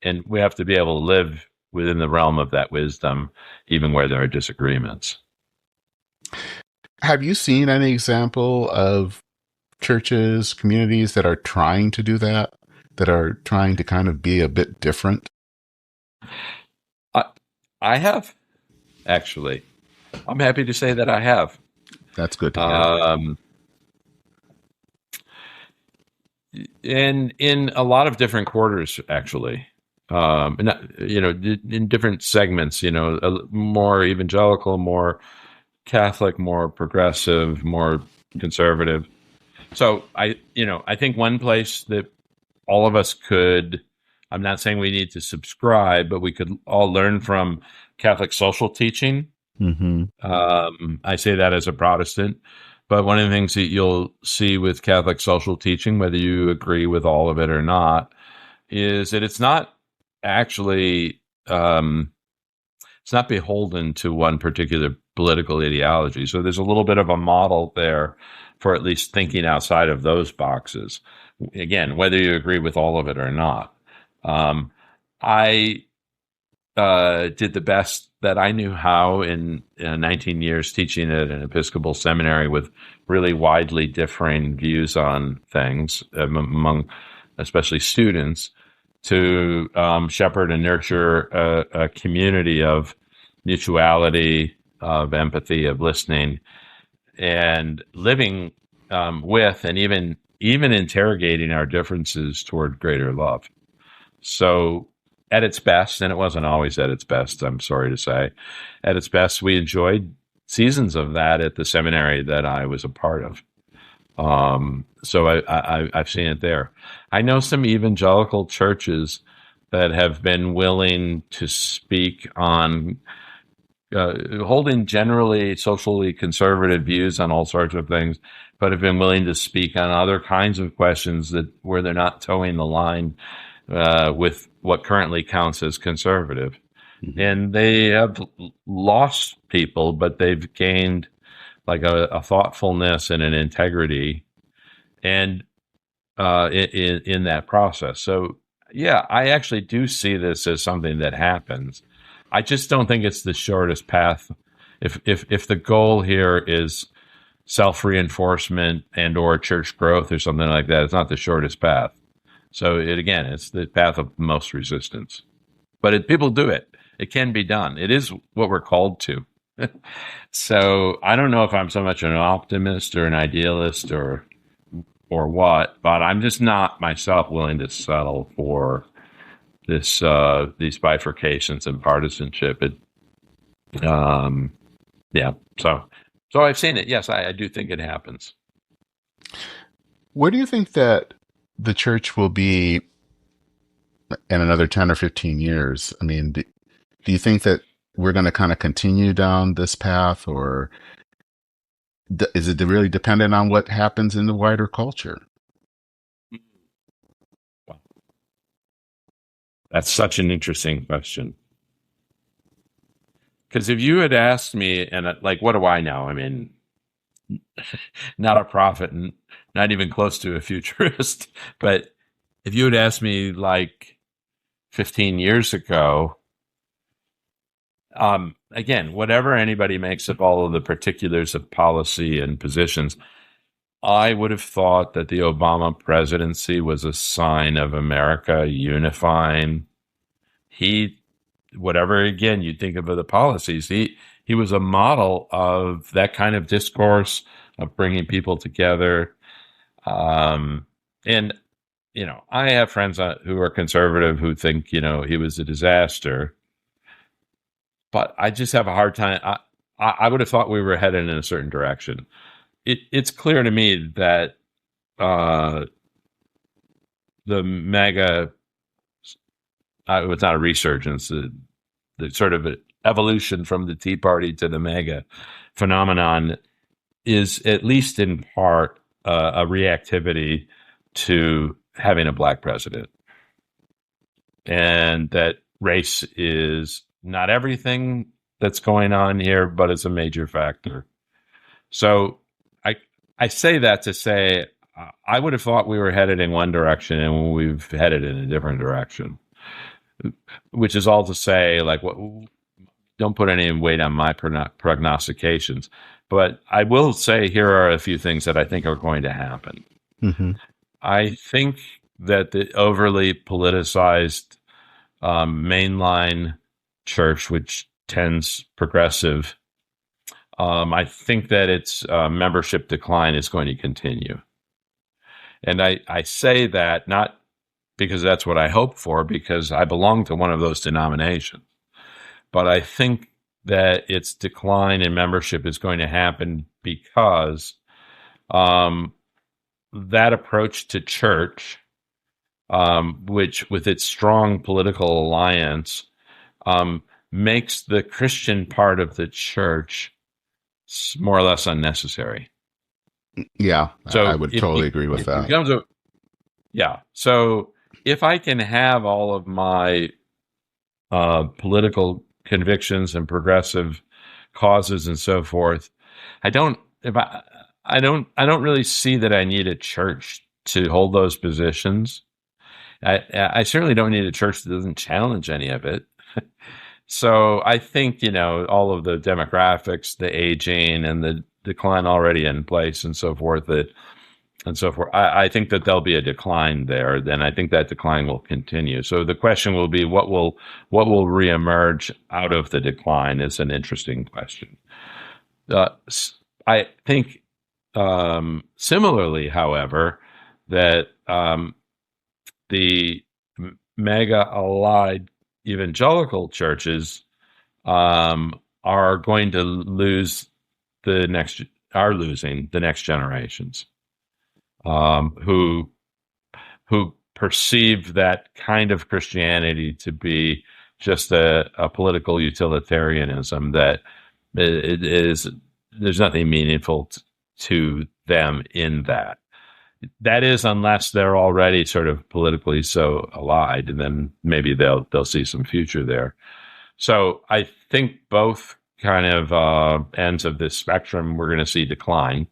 And we have to be able to live within the realm of that wisdom, even where there are disagreements. Have you seen any example of churches, communities that are trying to do that are trying to kind of be a bit different? I have, actually. I'm happy to say that I have. That's good to hear. In a lot of different quarters, actually. In different segments, more evangelical, more Catholic, more progressive, more conservative. So I think one place that all of us could, I'm not saying we need to subscribe, but we could all learn from Catholic social teaching. Mm-hmm. I say that as a Protestant, but one of the things that you'll see with Catholic social teaching, whether you agree with all of it or not, is that it's not actually, it's not beholden to one particular political ideology. So there's a little bit of a model there for at least thinking outside of those boxes. Again, whether you agree with all of it or not. I did the best that I knew how in 19 years teaching at an Episcopal seminary with really widely differing views on things among especially students, to shepherd and nurture a community of mutuality, of empathy, of listening, and living with, and even interrogating our differences toward greater love. So at its best, and it wasn't always at its best, I'm sorry to say, at its best, we enjoyed seasons of that at the seminary that I was a part of. So I've seen it there. I know some evangelical churches that have been willing to speak on holding generally socially conservative views on all sorts of things, but have been willing to speak on other kinds of questions where they're not towing the line with what currently counts as conservative. Mm-hmm. And they have lost people, but they've gained like a thoughtfulness and an integrity and in that process. So yeah, I actually do see this as something that happens. I just don't think it's the shortest path. If the goal here is self-reinforcement and or church growth or something like that, it's not the shortest path. So it's the path of most resistance. But people do it. It can be done. It is what we're called to. So I don't know if I'm so much an optimist or an idealist or what, but I'm just not myself willing to settle for this these bifurcations and partisanship. So I've seen it. Yes, I do think it happens. Where do you think that the church will be in another 10 or 15 years? I mean, do you think that we're going to kind of continue down this path, or is it really dependent on what happens in the wider culture? That's such an interesting question. Because if you had asked me, and like, what do I know? I mean, not a prophet and not even close to a futurist. But if you had asked me like 15 years ago, again, whatever anybody makes of all of the particulars of policy and positions, I would have thought that the Obama presidency was a sign of America unifying. Whatever, again, you think of the policies, he was a model of that kind of discourse of bringing people together. And, I have friends who are conservative who think, he was a disaster. But I just have a hard time. I would have thought we were headed in a certain direction. It's clear to me that the mega, it was not a resurgence, the sort of evolution from the Tea Party to the mega phenomenon is at least in part a reactivity to having a black president. And that race is not everything that's going on here, but it's a major factor. So I say that to say I would have thought we were headed in one direction and we've headed in a different direction, which is all to say, like, don't put any weight on my prognostications. But I will say here are a few things that I think are going to happen. Mm-hmm. I think that the overly politicized mainline church, which tends progressive, I think that its membership decline is going to continue. And I say that not because that's what I hope for, because I belong to one of those denominations. But I think that its decline in membership is going to happen because that approach to church, which with its strong political alliance, makes the Christian part of the church more or less unnecessary. Yeah, so I would totally agree with that. So if I can have all of my political convictions and progressive causes and so forth, I don't really see that I need a church to hold those positions. I certainly don't need a church that doesn't challenge any of it. So I think, all of the demographics, the aging and the decline already in place and so forth, I think that there'll be a decline there. Then I think that decline will continue. So the question will be, what will reemerge out of the decline is an interesting question. I think similarly, however, that the mega allied evangelical churches are going to losing the next generations who perceive that kind of Christianity to be just a political utilitarianism that there's nothing meaningful to them in that. That is, unless they're already sort of politically so allied, and then maybe they'll see some future there. So I think both kind of ends of this spectrum we're going to see decline.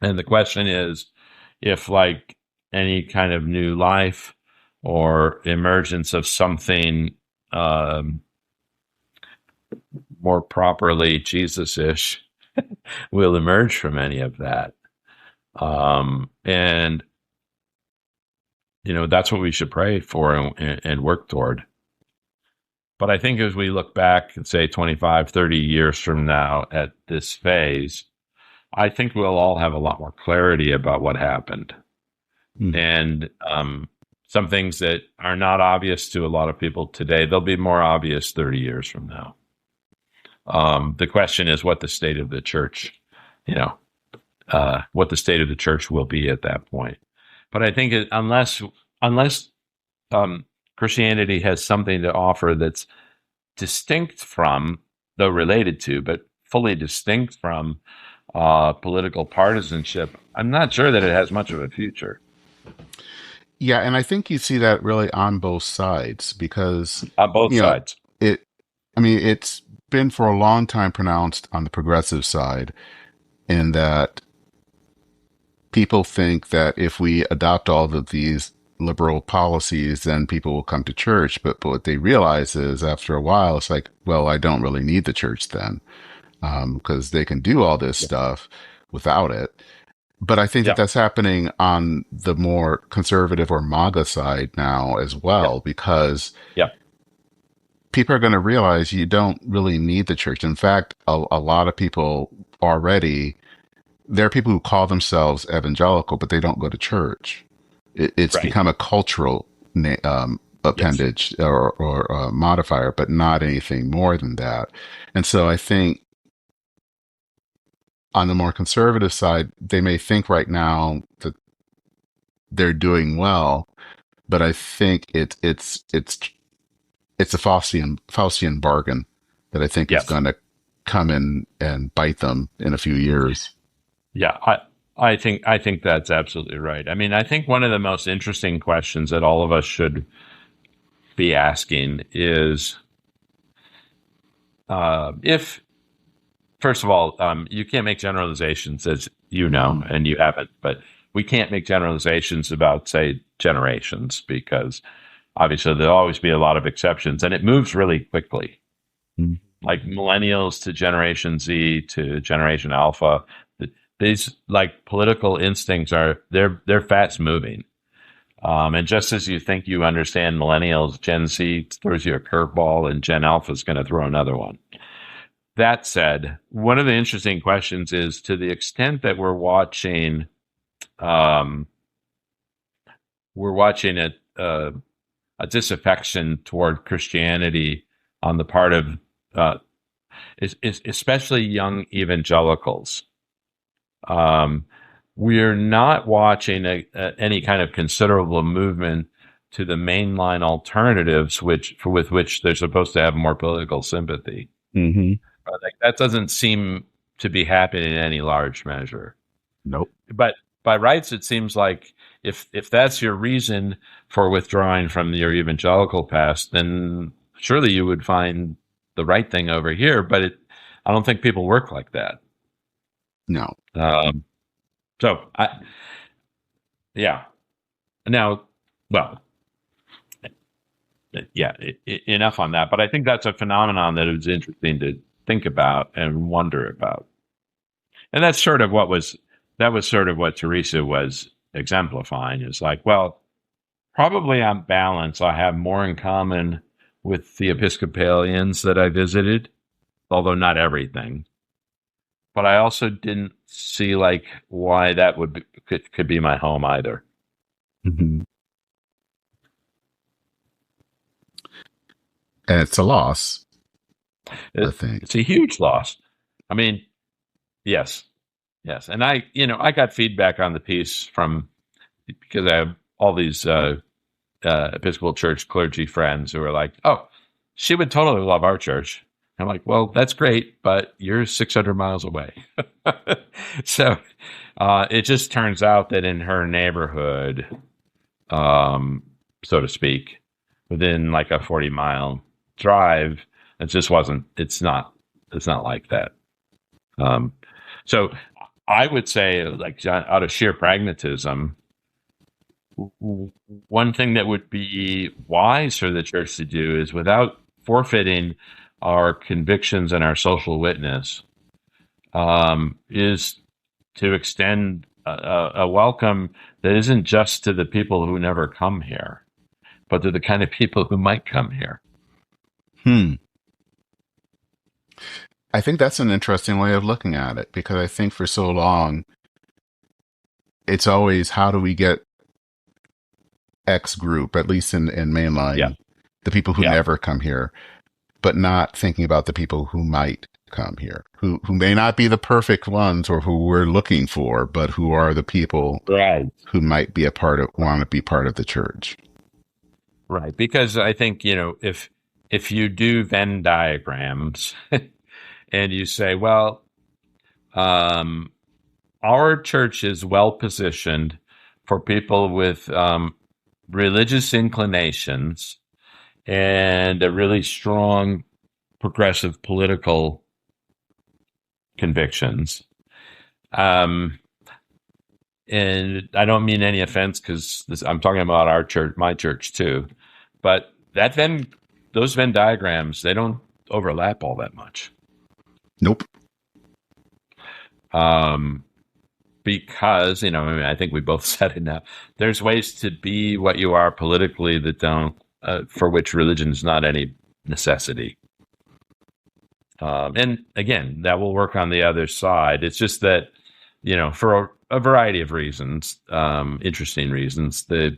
And the question is, if like any kind of new life or emergence of something more properly Jesus-ish will emerge from any of that. And, that's what we should pray for and work toward. But I think as we look back and say 25, 30 years from now at this phase, I think we'll all have a lot more clarity about what happened. And some things that are not obvious to a lot of people today, they'll be more obvious 30 years from now. The question is what the state of the church, what the state of the church will be at that point. But I think unless Christianity has something to offer that's distinct from, though related to, but fully distinct from political partisanship, I'm not sure that it has much of a future. Yeah, and I think you see that really on both sides because, On both sides. It's been for a long time pronounced on the progressive side in that people think that if we adopt all of these liberal policies, then people will come to church. But what they realize is after a while, it's like, well, I don't really need the church then, because they can do all this stuff without it. But I think that that's happening on the more conservative or MAGA side now as well, because people are going to realize you don't really need the church. In fact, a lot of people already, there are people who call themselves evangelical, but they don't go to church. It's become a cultural appendage or modifier, but not anything more than that. And so I think on the more conservative side, they may think right now that they're doing well, but I think it's a Faustian bargain that I think is going to come in and bite them in a few years. Yeah, I think that's absolutely right. I mean, I think one of the most interesting questions that all of us should be asking is if, first of all, you can't make generalizations, as you know, and you haven't, but we can't make generalizations about, say, generations, because obviously there'll always be a lot of exceptions, and it moves really quickly. Mm-hmm. Like millennials to Generation Z to Generation Alpha, these like political instincts they're fast moving. And just as you think you understand millennials, Gen Z throws you a curveball, and Gen Alpha is going to throw another one. That said, one of the interesting questions is, to the extent that we're watching a disaffection toward Christianity on the part of especially young evangelicals. We're not watching any kind of considerable movement to the mainline alternatives, with which they're supposed to have more political sympathy. Mm-hmm. Like, that doesn't seem to be happening in any large measure. Nope. But by rights, it seems like if that's your reason for withdrawing from your evangelical past, then surely you would find the right thing over here. But I don't think people work like that. No. Now, well, enough on that. But I think that's a phenomenon that is interesting to think about and wonder about. And that's sort of what Teresa was exemplifying. Is like, well, probably on balance, I have more in common with the Episcopalians that I visited, although not everything. But I also didn't see like why that could be my home either. Mm-hmm. And it's a loss. I think it's a huge loss. I mean, yes. And I got feedback on the piece because I have all these Episcopal Church clergy friends who are like, "Oh, she would totally love our church." I'm like, "Well, that's great, but you're 600 miles away." So it just turns out that in her neighborhood, so to speak, within like a 40-mile drive, it's not like that. So I would say, like, out of sheer pragmatism, one thing that would be wise for the church to do is, without forfeiting our convictions and our social witness, is to extend a welcome that isn't just to the people who never come here, but to the kind of people who might come here. I think that's an interesting way of looking at it, because I think for so long, it's always, how do we get X group, at least in mainline, the people who never come here, but not thinking about the people who might come here, who may not be the perfect ones or who we're looking for, but who are the people who might be want to be part of the church. Right. Because I think, if you do Venn diagrams and you say, well, our church is well positioned for people with religious inclinations and a really strong progressive political convictions. And I don't mean any offense because I'm talking about our church, my church too. But those Venn diagrams, they don't overlap all that much. Nope. Because, I think we both said it now. There's ways to be what you are politically that don't, for which religion is not any necessity. And again, that will work on the other side. It's just that, for a variety of reasons, interesting reasons, the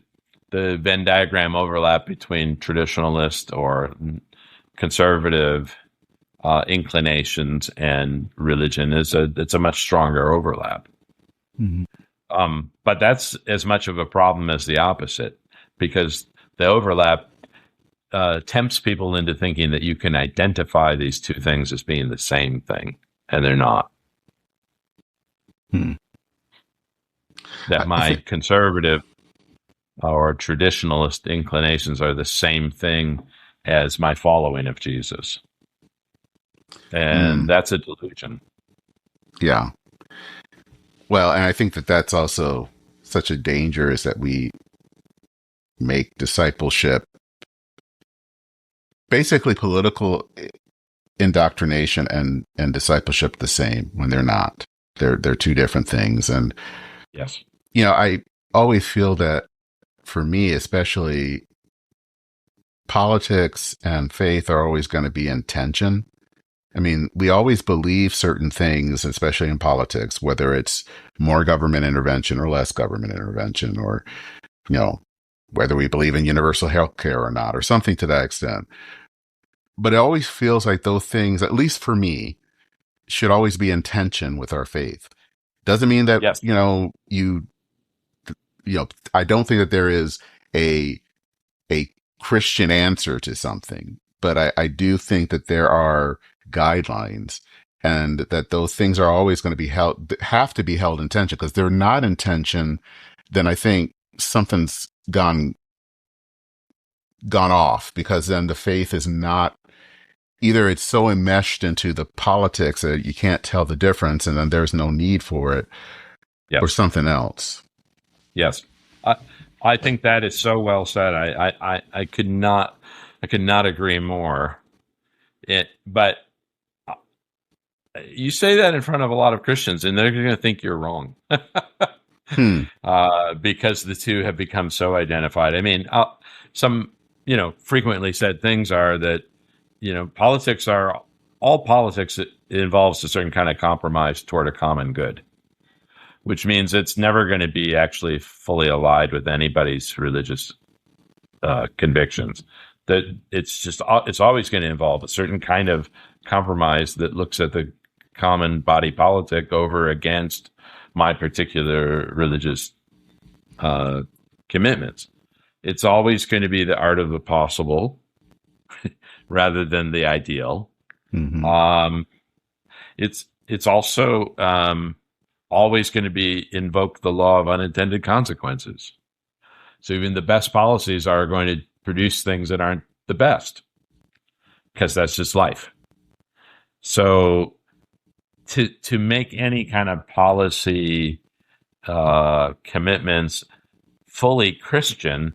Venn diagram overlap between traditionalist or conservative inclinations and religion it's a much stronger overlap. Mm-hmm. But that's as much of a problem as the opposite, because the overlap tempts people into thinking that you can identify these two things as being the same thing, and they're not. That my conservative or traditionalist inclinations are the same thing as my following of Jesus. And that's a delusion. Yeah. Well, and I think that that's also such a danger, is that we make discipleship basically political indoctrination and discipleship the same, when they're not. They're two different things. And yes, I always feel that, for me especially, politics and faith are always going to be in tension. I mean, we always believe certain things, especially in politics, whether it's more government intervention or less government intervention, or, whether we believe in universal health care or not, or something to that extent. But it always feels like those things, at least for me, should always be in tension with our faith. Doesn't mean that, yes, I don't think that there is a Christian answer to something, but I do think that there are guidelines, and that those things are always going to have to be held in tension. Because they're not in tension, then I think something's gone off, because then the faith is not, either it's so enmeshed into the politics that you can't tell the difference, and then there's no need for it, or something else. Yes. I think that is so well said. I could not agree more. But you say that in front of a lot of Christians, and they're going to think you're wrong. Because the two have become so identified. I mean, some, frequently said things are that, all politics involves a certain kind of compromise toward a common good, which means it's never going to be actually fully allied with anybody's religious convictions. That it's always going to involve a certain kind of compromise that looks at the common body politic over against my particular religious commitments. It's always going to be the art of the possible rather than the ideal. Mm-hmm. It's also always going to invoke the law of unintended consequences. So even the best policies are going to produce things that aren't the best, because that's just life. So to make any kind of policy commitments fully Christian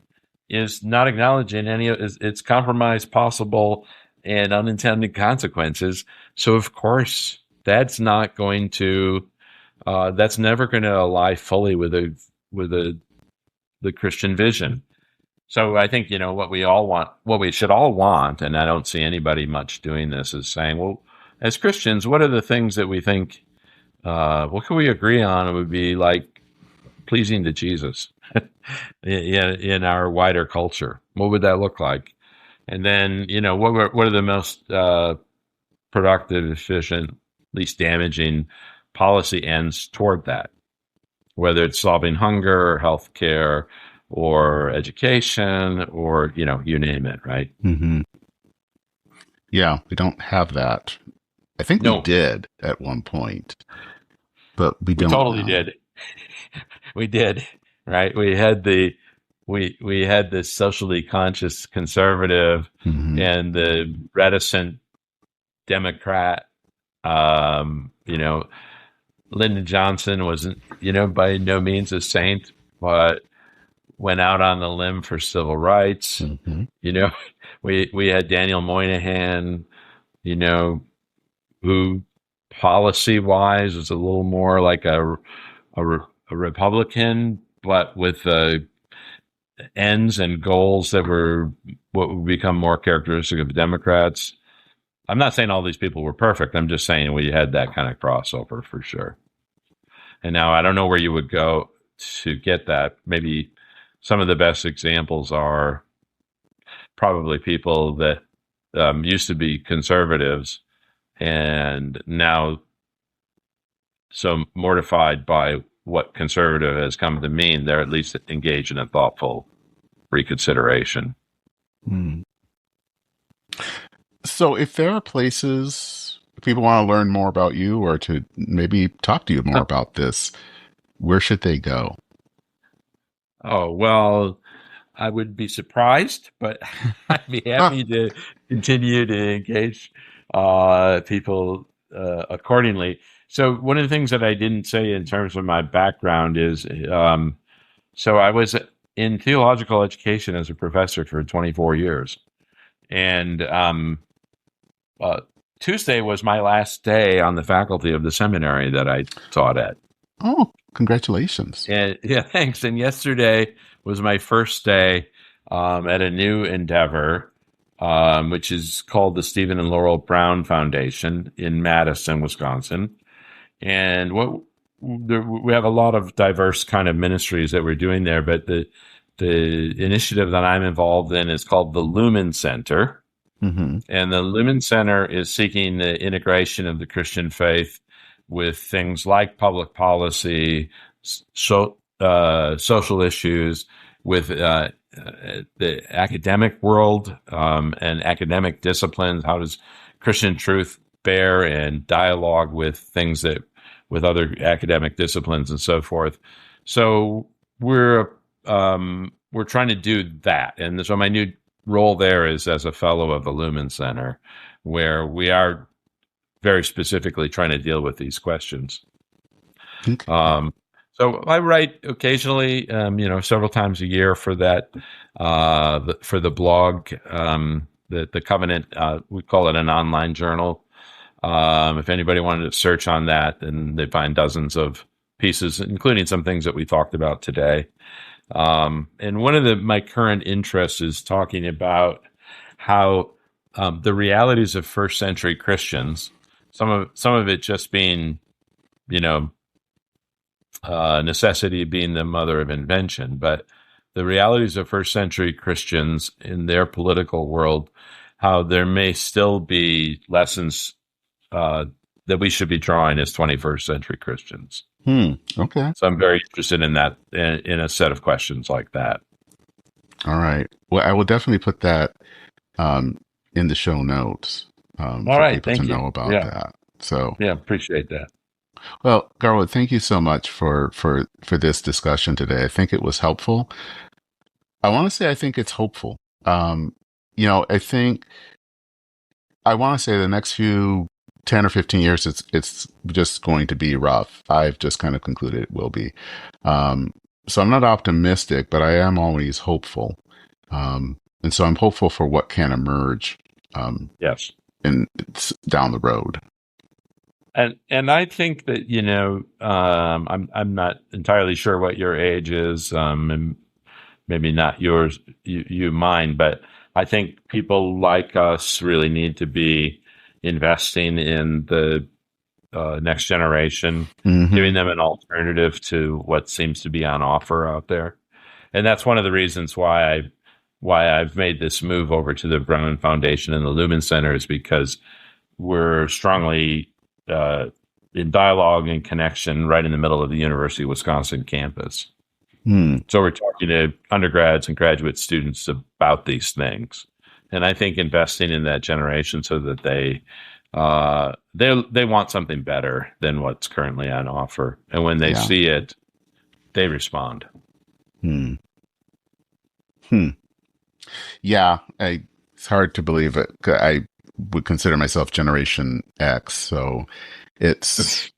is not acknowledging any of its compromise possible and unintended consequences. So of course that's not going to that's never going to ally fully with the Christian vision. So I think, what we should all want, and I don't see anybody much doing this, is saying, well, as Christians, what are the things that we think, what can we agree on? It would be like pleasing to Jesus in our wider culture. What would that look like? And then, what are the most productive, efficient, least damaging policy ends toward that? Whether it's solving hunger or healthcare or education, or, you name it, right? Mm-hmm. Yeah, we don't have that. I think we No, did at one point, but we we don't totally now. did. We did, right? We had the socially conscious conservative Mm-hmm. and the reticent Democrat. Lyndon Johnson wasn't, by no means a saint, but went out on the limb for civil rights. Mm-hmm. You know, we had Daniel Moynihan, who policy wise was a little more like a Republican, but with ends and goals that were what would become more characteristic of Democrats. I'm not saying all these people were perfect. I'm just saying we had that kind of crossover for sure. And now I don't know where you would go to get that. Maybe some of the best examples are probably people that used to be conservatives and now so mortified by what conservative has come to mean, they're at least engaged in a thoughtful reconsideration. Mm. So if there are places people want to learn more about you or to maybe talk to you more about this, where should they go? Oh, well, I would be surprised, but I'd be happy to continue to engage people accordingly. So one of the things that I didn't say in terms of my background is, so I was in theological education as a professor for 24 years. And Tuesday was my last day on the faculty of the seminary that I taught at. Oh, congratulations. And yeah, thanks. And yesterday was my first day at a new endeavor, which is called the Stephen and Laurel Brown Foundation in Madison, Wisconsin. And we have a lot of diverse kind of ministries that we're doing there, but the initiative that I'm involved in is called the Lumen Center. Mm-hmm. And the Lumen Center is seeking the integration of the Christian faith with things like public policy, social issues, with the academic world and academic disciplines. How does Christian truth bear and dialogue with other academic disciplines and so forth? So we're trying to do that, and so my new role there is as a fellow of the Lumen Center, where we are very specifically trying to deal with these questions. Okay. So I write occasionally, several times a year for that, for the blog, the Covenant. We call it an online journal. If anybody wanted to search on that, then they find dozens of pieces, including some things that we talked about today. And one of my current interests is talking about how the realities of first century Christians, some of it just being, necessity being the mother of invention, but the realities of first century Christians in their political world, how there may still be lessons that we should be drawing as 21st century Christians. Okay. So I'm very interested in that, in a set of questions like that. All right. Well, I will definitely put that in the show notes for people to know about that. So yeah, appreciate that. Well, Garwood, thank you so much for this discussion today. I think it was helpful. I want to say I think it's hopeful. I think I want to say the next few 10 or 15 years, it's just going to be rough. I've just kind of concluded it will be. So I'm not optimistic, but I am always hopeful. And so I'm hopeful for what can emerge. Yes. And it's down the road. And I think that, I'm not entirely sure what your age is, and maybe not yours, mine, but I think people like us really need to be investing in the next generation, giving them an alternative to what seems to be on offer out there. And that's one of the reasons why I've made this move over to the Brown Foundation and the Lumen Center, is because we're strongly in dialogue and connection right in the middle of the University of Wisconsin campus. Hmm. So we're talking to undergrads and graduate students about these things, and I think investing in that generation so that they want something better than what's currently on offer, and when they Yeah. see it, they respond. Hmm. Hmm. Yeah. It's hard to believe it. I would consider myself Generation X, so it's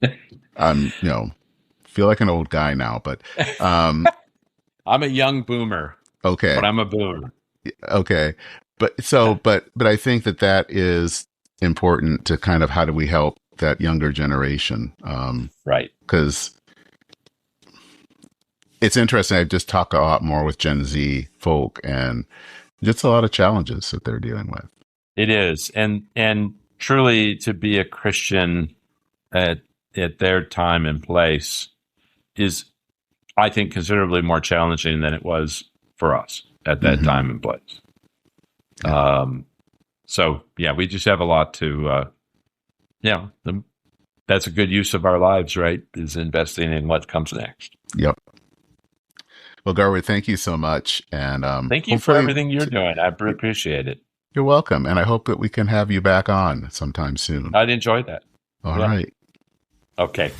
I'm feel like an old guy now, but um, I'm a young boomer, okay. but I'm a boomer. Okay. But I think that is important to kind of how do we help that younger generation? Right. Because it's interesting. I just talk a lot more with Gen Z folk and just a lot of challenges that they're dealing with. It is. And truly to be a Christian at their time and place is, I think, considerably more challenging than it was for us at that time and place. So yeah, we just have a lot to, that's a good use of our lives, right? Is investing in what comes next. Yep. Well, Garwood, thank you so much. And Thank you for everything you're doing. I appreciate it. You're welcome. And I hope that we can have you back on sometime soon. I'd enjoy that. All right. Okay.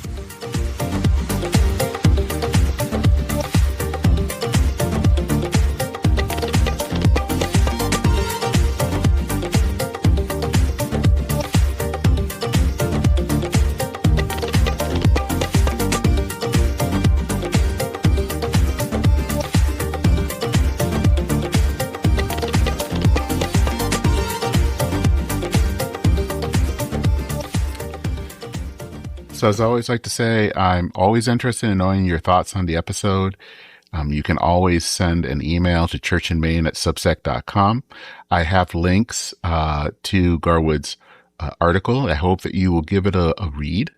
So as I always like to say, I'm always interested in knowing your thoughts on the episode. You can always send an email to churchandmain@substack.com. I have links to Garwood's article. I hope that you will give it a read.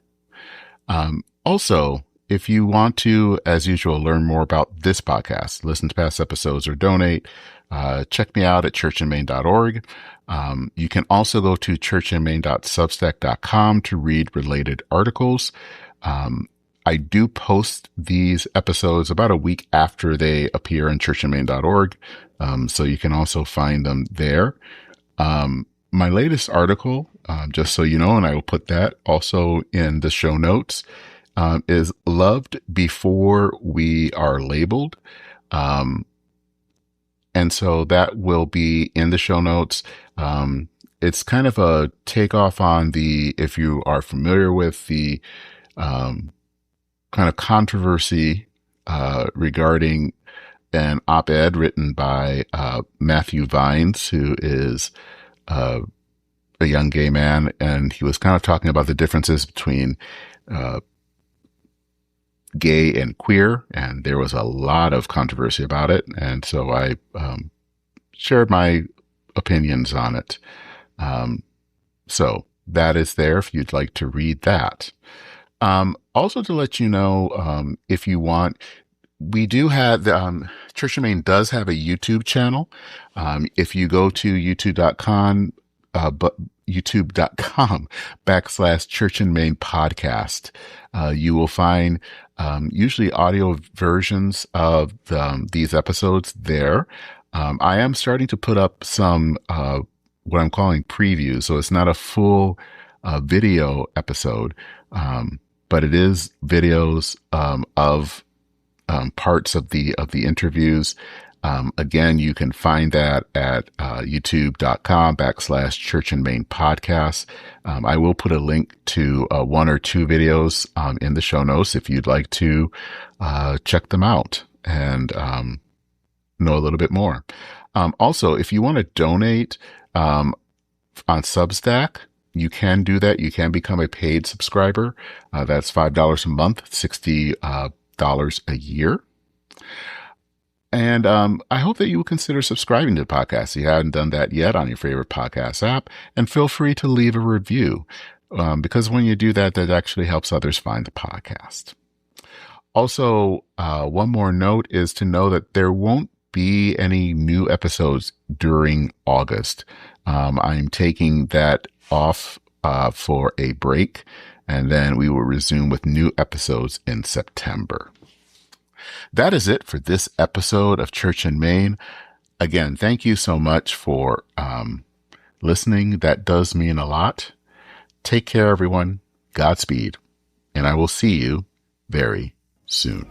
Also, if you want to, as usual, learn more about this podcast, listen to past episodes, or donate, check me out at churchandmain.org. You can also go to churchandmain.substack.com to read related articles. I do post these episodes about a week after they appear on churchandmain.org, so you can also find them there. My latest article, just so you know, and I will put that also in the show notes, is Loved Before We Are Labeled. And so that will be in the show notes. It's kind of a takeoff on if you are familiar with the kind of controversy regarding an op-ed written by Matthew Vines, who is a young gay man, and he was kind of talking about the differences between gay and queer, and there was a lot of controversy about it, and so I shared my opinions on it. So that is there if you'd like to read that. Also to let you know, if you want, we do have Church and Main does have a YouTube channel. If you go to youtube.com, youtube.com/Church and Main podcast, you will find usually audio versions of these episodes there. I am starting to put up some what I'm calling previews, so it's not a full video episode, but it is videos of parts of the interviews. Again, you can find that at youtube.com/Church and Main podcast. I will put a link to one or two videos in the show notes if you'd like to check them out and know a little bit more. Also, if you want to donate on Substack, you can do that. You can become a paid subscriber. That's $5 a month, $60 a year. And I hope that you will consider subscribing to the podcast if you haven't done that yet on your favorite podcast app. And feel free to leave a review, because when you do that, that actually helps others find the podcast. Also, one more note is to know that there won't be any new episodes during August. I'm taking that off for a break, and then we will resume with new episodes in September. That is it for this episode of Church in Maine. Again, thank you so much for listening. That does mean a lot. Take care, everyone. Godspeed. And I will see you very soon.